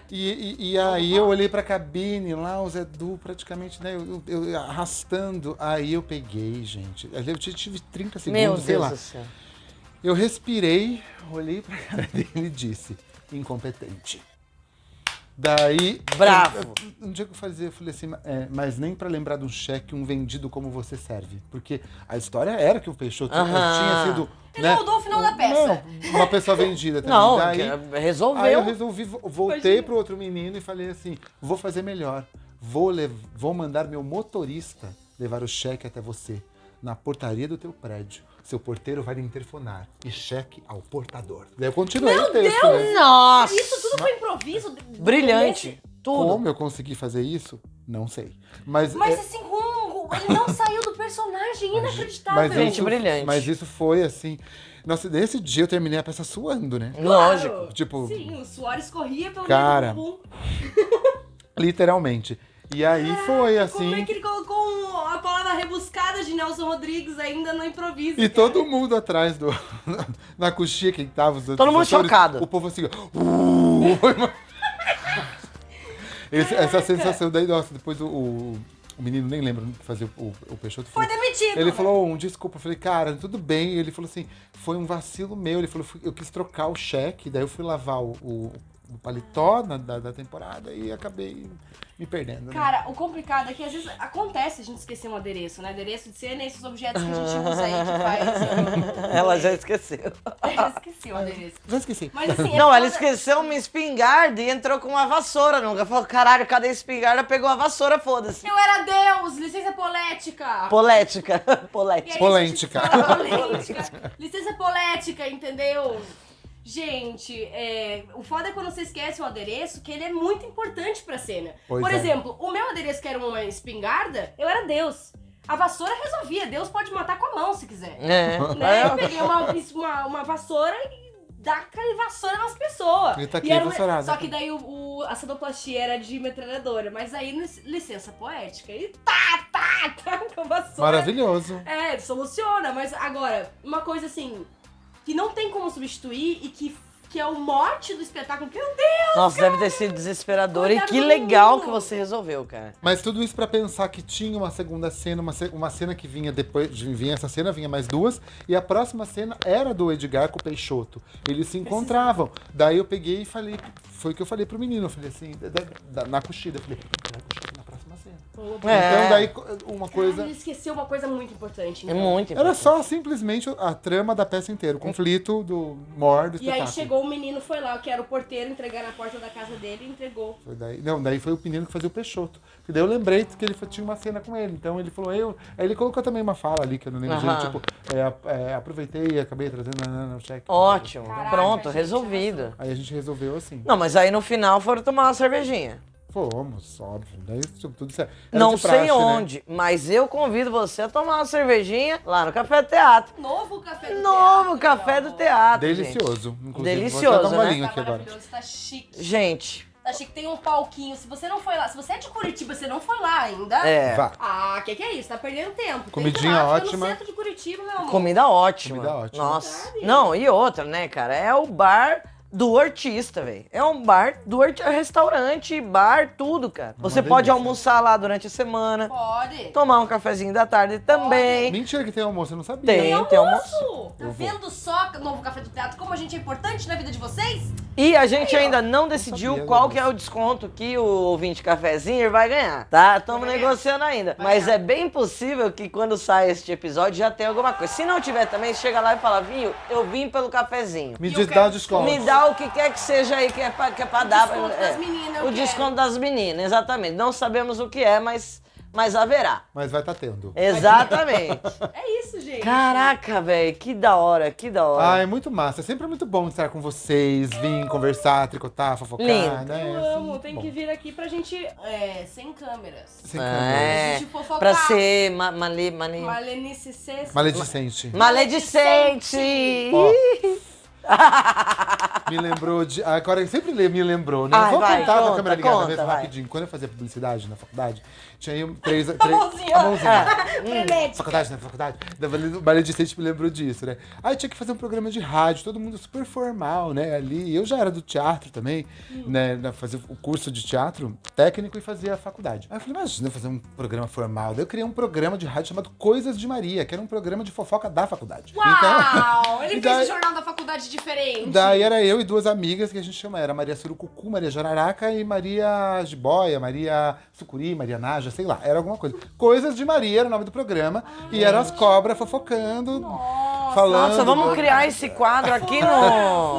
Speaker 2: E aí eu olhei pra cabine lá, o Zé Du praticamente, né, eu arrastando. Aí eu peguei, gente. Eu tive 30 segundos,
Speaker 3: Meu
Speaker 2: sei
Speaker 3: Deus
Speaker 2: lá.
Speaker 3: do céu.
Speaker 2: Eu respirei, olhei pra cara dele e disse, incompetente. Daí...
Speaker 3: Bravo.
Speaker 2: Um dia que eu falei assim, mas nem pra lembrar de um cheque, um vendido como você serve. Porque a história era que o Peixoto tinha sido...
Speaker 1: Ele
Speaker 2: né,
Speaker 1: mudou o final da peça.
Speaker 2: Não, uma pessoa vendida também.
Speaker 3: Não,
Speaker 2: Daí,
Speaker 3: resolveu.
Speaker 2: aí eu resolvi, voltei pro outro menino e falei assim, vou fazer melhor. Vou mandar meu motorista levar o cheque até você, na portaria do teu prédio. Seu porteiro vai lhe interfonar. E cheque ao portador. Daí eu continuei o texto, né?
Speaker 3: Nossa!
Speaker 1: Isso tudo foi improviso?
Speaker 3: Brilhante. Tudo.
Speaker 2: Como eu consegui fazer isso? Não sei. Mas
Speaker 1: Assim, ele não saiu do personagem, inacreditável.
Speaker 3: Gente, brilhante.
Speaker 2: Mas isso foi assim... Nossa, nesse dia eu terminei a peça suando, né?
Speaker 3: Lógico.
Speaker 2: Tipo,
Speaker 1: Sim, o suor escorria pelo
Speaker 2: Cara,
Speaker 1: meio do bumbum.
Speaker 2: literalmente. E aí foi assim...
Speaker 1: Como é que ele colocou a palavra rebuscada de Nelson Rodrigues ainda no improviso?
Speaker 2: E todo mundo atrás na coxinha que tava os outros
Speaker 3: Todo mundo
Speaker 2: atores,
Speaker 3: chocado.
Speaker 2: O povo assim, essa sensação daí, nossa, depois o menino, nem lembra que fazia o Peixoto.
Speaker 1: Foi demitido.
Speaker 2: Ele falou, desculpa. Eu falei, cara, tudo bem. Ele falou assim, foi um vacilo meu. Ele falou, eu quis trocar o cheque, daí eu fui lavar o o paletó da temporada e acabei me perdendo. Né?
Speaker 1: Cara, o complicado é que às vezes acontece a gente esquecer um adereço, né? Adereço de cena e esses objetos que a gente usa aí que faz...
Speaker 3: Ela já esqueceu.
Speaker 1: Eu esqueci o adereço.
Speaker 2: Já esqueci.
Speaker 1: Mas assim,
Speaker 3: Não,
Speaker 1: foda-
Speaker 3: ela esqueceu uma espingarda e entrou com uma vassoura. Nunca falou, caralho, cadê a espingarda? Pegou a vassoura, foda-se.
Speaker 1: Eu era Deus, licença polética.
Speaker 3: Polética.
Speaker 1: E aí,
Speaker 3: Polética.
Speaker 2: Polêntica.
Speaker 1: Polêtica. Licença polética, entendeu? Gente, o foda é quando você esquece o adereço, que ele é muito importante pra cena.
Speaker 2: Pois
Speaker 1: Por
Speaker 2: é.
Speaker 1: exemplo, o meu adereço, que era uma espingarda, eu era Deus. A vassoura resolvia, Deus pode matar com a mão se quiser.
Speaker 3: É.
Speaker 1: Né? Eu peguei uma vassoura e dá aquela vassoura nas pessoas.
Speaker 2: E tá aqui
Speaker 1: era
Speaker 2: vassourada.
Speaker 1: Só que daí a sonoplastia era de metralhadora, mas aí licença poética. E tá com a vassoura.
Speaker 2: Maravilhoso.
Speaker 1: Soluciona, mas agora, uma coisa assim, que não tem como substituir e que é o mote do espetáculo. Meu Deus!
Speaker 3: Nossa, deve ter sido desesperador. E
Speaker 1: Coitado
Speaker 3: que
Speaker 1: do
Speaker 3: legal
Speaker 1: menino.
Speaker 3: que você resolveu, cara.
Speaker 2: Mas tudo isso pra pensar que tinha uma segunda cena, uma cena que vinha depois, vinha essa cena, vinha mais duas, e a próxima cena era do Edgar com o Peixoto. Eles se encontravam. Daí eu peguei e falei, foi o que eu falei pro menino, eu falei assim, na coxida, eu falei, na coxida na próxima cena. Então daí uma coisa...
Speaker 1: Ele esqueceu uma coisa muito importante.
Speaker 3: É
Speaker 1: Então.
Speaker 3: muito
Speaker 2: Era
Speaker 3: importante.
Speaker 2: só simplesmente a trama da peça inteira, o conflito do maior do
Speaker 1: E aí
Speaker 2: espetáculo.
Speaker 1: chegou o menino, foi lá, que era o porteiro, entregar na porta da casa dele e entregou.
Speaker 2: Foi daí foi o menino que fazia o Peixoto. E daí eu lembrei que ele tinha uma cena com ele. Então ele falou, aí ele colocou também uma fala ali, que eu não lembro
Speaker 3: Aham.
Speaker 2: direito, tipo, aproveitei e acabei trazendo o cheque.
Speaker 3: Ótimo.
Speaker 1: Caraca,
Speaker 3: Pronto,
Speaker 1: gente,
Speaker 3: resolvido.
Speaker 2: Aí a gente resolveu assim.
Speaker 3: Não, mas aí no final foram tomar uma cervejinha.
Speaker 2: Fomos, óbvio. Daí tudo certo. Era
Speaker 3: Não
Speaker 2: de praxe,
Speaker 3: sei
Speaker 2: né?
Speaker 3: onde, mas eu convido você a tomar uma cervejinha lá no Café do Teatro.
Speaker 1: Novo café do
Speaker 3: Novo
Speaker 1: teatro,
Speaker 3: Café
Speaker 1: meu
Speaker 3: do
Speaker 1: amor.
Speaker 3: Teatro.
Speaker 2: Delicioso. Inclusive,
Speaker 3: Delicioso,
Speaker 2: vou até dar um
Speaker 3: né?
Speaker 2: golinho
Speaker 1: Tá
Speaker 2: aqui agora.
Speaker 1: maravilhoso, tá chique.
Speaker 3: Gente,
Speaker 1: Tá chique, tem um palquinho. Se você não foi lá, se você é de Curitiba, você não foi lá ainda.
Speaker 3: é.
Speaker 2: Vá.
Speaker 1: Ah, que é isso? Tá perdendo tempo.
Speaker 2: Comidinha
Speaker 1: Tem lá, fica
Speaker 2: ótima.
Speaker 1: no centro de Curitiba, meu amor.
Speaker 3: Comida ótima.
Speaker 2: Comida ótima.
Speaker 3: Nossa.
Speaker 1: Verdade.
Speaker 3: Não, e outra, né, cara? É o bar do artista, velho. É um bar do restaurante, bar, tudo, cara. Você
Speaker 2: delícia.
Speaker 3: pode almoçar lá durante a semana,
Speaker 1: Pode.
Speaker 3: tomar um cafezinho da tarde também.
Speaker 2: Mentira que tem almoço, eu não sabia.
Speaker 3: Tem almoço.
Speaker 1: Tá vendo só o novo Café do Teatro como a gente é importante na vida de vocês?
Speaker 3: E a gente ainda não decidiu
Speaker 2: sabia,
Speaker 3: qual
Speaker 2: meu
Speaker 3: que é
Speaker 2: Deus.
Speaker 3: o desconto que o ouvinte cafezinho vai ganhar, tá? Estamos
Speaker 1: Vai ganhar.
Speaker 3: negociando ainda.
Speaker 1: Vai
Speaker 3: Mas
Speaker 1: ganhar.
Speaker 3: é bem possível que quando sai este episódio já tenha alguma coisa. Se não tiver também, chega lá e fala, viu, eu vim pelo cafezinho.
Speaker 2: Me
Speaker 1: E
Speaker 2: diz,
Speaker 1: eu
Speaker 2: dá o
Speaker 1: quero-
Speaker 2: desconto.
Speaker 3: Me dá o que quer que seja aí que é pra dar.
Speaker 1: desconto das meninas, eu
Speaker 3: O
Speaker 1: quero.
Speaker 3: desconto das meninas, exatamente. Não sabemos o que é, mas haverá.
Speaker 2: Mas vai estar tendo.
Speaker 3: Exatamente.
Speaker 1: É isso, gente.
Speaker 3: Caraca, velho, que da hora, que da hora.
Speaker 2: Ah, é muito massa. É sempre muito bom estar com vocês, vir conversar, tricotar, fofocar,
Speaker 3: Lindo.
Speaker 2: né?
Speaker 1: Eu
Speaker 2: É
Speaker 1: amo,
Speaker 2: sempre
Speaker 1: tem
Speaker 2: bom.
Speaker 1: que vir aqui pra gente, sem câmeras.
Speaker 2: Sem
Speaker 3: É.
Speaker 2: câmeras.
Speaker 1: Gente fofocar.
Speaker 3: Pra ser
Speaker 1: Malenice Sexta.
Speaker 2: Maledicente.
Speaker 3: maledicente.
Speaker 2: Ó. Me lembrou de. Agora sempre me lembrou, né?
Speaker 3: Ai,
Speaker 2: Vou
Speaker 3: vai,
Speaker 2: contar com a
Speaker 3: conta,
Speaker 2: câmera ligada
Speaker 3: conta,
Speaker 2: mesmo,
Speaker 3: vai.
Speaker 2: rapidinho. Quando eu fazia publicidade na faculdade, tinha aí três.
Speaker 1: A mãozinha.
Speaker 2: A mãozinha.
Speaker 1: Frenética.
Speaker 2: Faculdade, né? Faculdade. O Maledicente me lembrou disso, né? Aí tinha que fazer um programa de rádio, todo mundo super formal, né? Ali. Eu já era do teatro também, né? Fazia o curso de teatro técnico e fazia a faculdade. Aí eu falei, imagina fazer um programa formal. Daí eu criei um programa de rádio chamado Coisas de Maria, que era um programa de fofoca da faculdade.
Speaker 1: Uau! Ele
Speaker 2: E
Speaker 1: fez
Speaker 2: daí-
Speaker 1: o jornal da faculdade diferente.
Speaker 2: Daí era eu e duas amigas que a gente chama, era Maria Surucucu, Maria Jararaca e Maria Jiboia, Maria Sucuri, Maria Naja, sei lá, era alguma coisa. Coisas de Maria era o nome do programa e eram as cobras fofocando, falando.
Speaker 3: Nossa, vamos criar esse quadro aqui no...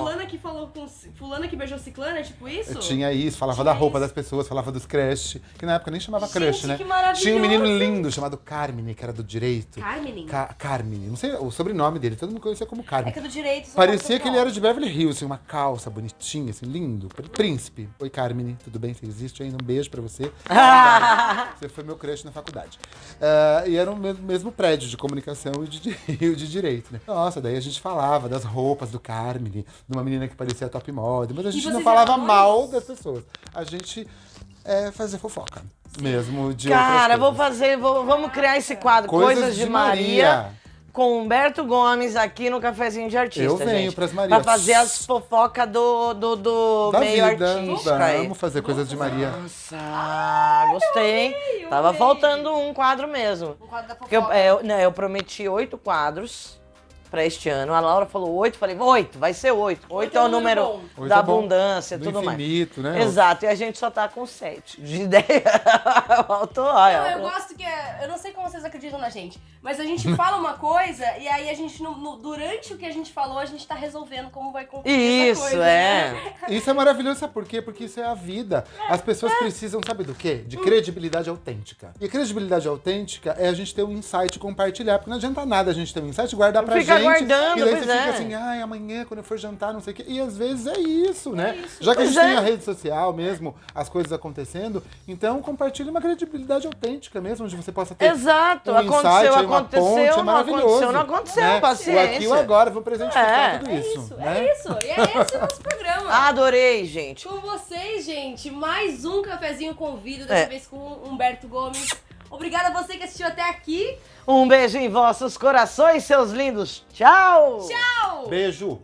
Speaker 1: Fulana que falou com... Fulana que beijou ciclana, é tipo isso?
Speaker 2: Eu tinha isso, falava
Speaker 1: Tinha
Speaker 2: da roupa
Speaker 1: isso.
Speaker 2: das pessoas, falava dos crush, que na época nem chamava
Speaker 1: Gente,
Speaker 2: crush, né?
Speaker 1: que maravilhoso!
Speaker 2: Tinha um menino lindo chamado Carmine, que era do direito.
Speaker 1: Carmine?
Speaker 2: Carmine, não sei o sobrenome dele, todo mundo conhecia como
Speaker 1: É
Speaker 2: Carmine.
Speaker 1: que é do direito. você
Speaker 2: Parecia
Speaker 1: fala
Speaker 2: que ele era de Beverly Hills, assim, uma calça bonitinha, assim, lindo. Príncipe. Oi, Carmine, tudo bem? Você existe ainda? Um beijo pra você. Você foi meu crush na faculdade. E era o mesmo prédio de comunicação e de direito, né? Nossa, daí a gente falava das roupas do Carmine, de uma menina que parecia top model, mas a gente não
Speaker 1: vocês
Speaker 2: falava
Speaker 1: eram
Speaker 2: mal
Speaker 1: dois?
Speaker 2: das pessoas. A gente fazia fofoca mesmo de
Speaker 3: Cara,
Speaker 2: outras coisas.
Speaker 3: vamos criar esse quadro, Coisas de Maria, com Humberto Gomes aqui no Cafezinho de Artista,
Speaker 2: Eu venho
Speaker 3: gente.
Speaker 2: pras Marias.
Speaker 3: Pra fazer as fofocas do
Speaker 2: Da
Speaker 3: meio
Speaker 2: vida,
Speaker 3: artístico aí.
Speaker 2: vamos fazer coisas de Maria.
Speaker 3: Nossa, gostei.
Speaker 1: eu
Speaker 3: Tava
Speaker 1: amei.
Speaker 3: faltando um quadro mesmo.
Speaker 1: Um quadro da
Speaker 3: Porque
Speaker 1: fofoca.
Speaker 3: eu prometi 8 quadros pra este ano. A Laura falou 8, falei 8, vai ser 8. 8 é o número
Speaker 1: bom.
Speaker 2: Oito
Speaker 3: da
Speaker 2: é bom.
Speaker 3: abundância e
Speaker 2: Do
Speaker 3: tudo mais.
Speaker 2: infinito, né?
Speaker 3: Exato, e a gente só tá com 7 de ideia. Faltou,
Speaker 1: Não,
Speaker 3: olha.
Speaker 1: eu gosto que. Eu não sei como vocês acreditam na gente, mas a gente fala uma coisa e aí a gente, durante o que a gente falou, a gente tá resolvendo como vai cumprir essa
Speaker 3: Isso,
Speaker 1: coisa,
Speaker 3: é.
Speaker 1: né?
Speaker 2: Isso é maravilhoso, sabe por quê? Porque isso é a vida. As pessoas precisam, sabe do quê? De credibilidade autêntica. E a credibilidade autêntica é a gente ter um insight e compartilhar. Porque não adianta nada a gente ter um insight e guardar pra
Speaker 3: Fica
Speaker 2: gente.
Speaker 3: guardando,
Speaker 2: e daí
Speaker 3: pois
Speaker 2: você fica
Speaker 3: é.
Speaker 2: assim, ai, amanhã, quando eu for jantar, não sei o quê. E às vezes é isso, né?
Speaker 1: isso.
Speaker 2: Já que a
Speaker 3: Pois
Speaker 2: gente tem
Speaker 3: é.
Speaker 2: a rede social mesmo, as coisas acontecendo, então compartilhe uma credibilidade autêntica mesmo, onde você possa ter
Speaker 3: Exato,
Speaker 2: um
Speaker 3: aconteceu,
Speaker 2: insight, uma
Speaker 3: aconteceu,
Speaker 2: ponte, é
Speaker 3: não
Speaker 2: maravilhoso.
Speaker 3: aconteceu, não aconteceu,
Speaker 2: né?
Speaker 3: paciência.
Speaker 2: O aqui e o agora, vou presentificar
Speaker 3: É.
Speaker 2: tudo
Speaker 1: É
Speaker 2: isso.
Speaker 1: isso,
Speaker 2: né?
Speaker 1: é isso. E é esse o nosso programa.
Speaker 3: Adorei, gente.
Speaker 1: Com vocês, gente, mais um cafezinho com vidro, dessa vez com o Humberto Gomes. Obrigada a você que assistiu até aqui.
Speaker 3: Um beijo em vossos corações, seus lindos. Tchau!
Speaker 1: Tchau!
Speaker 2: Beijo!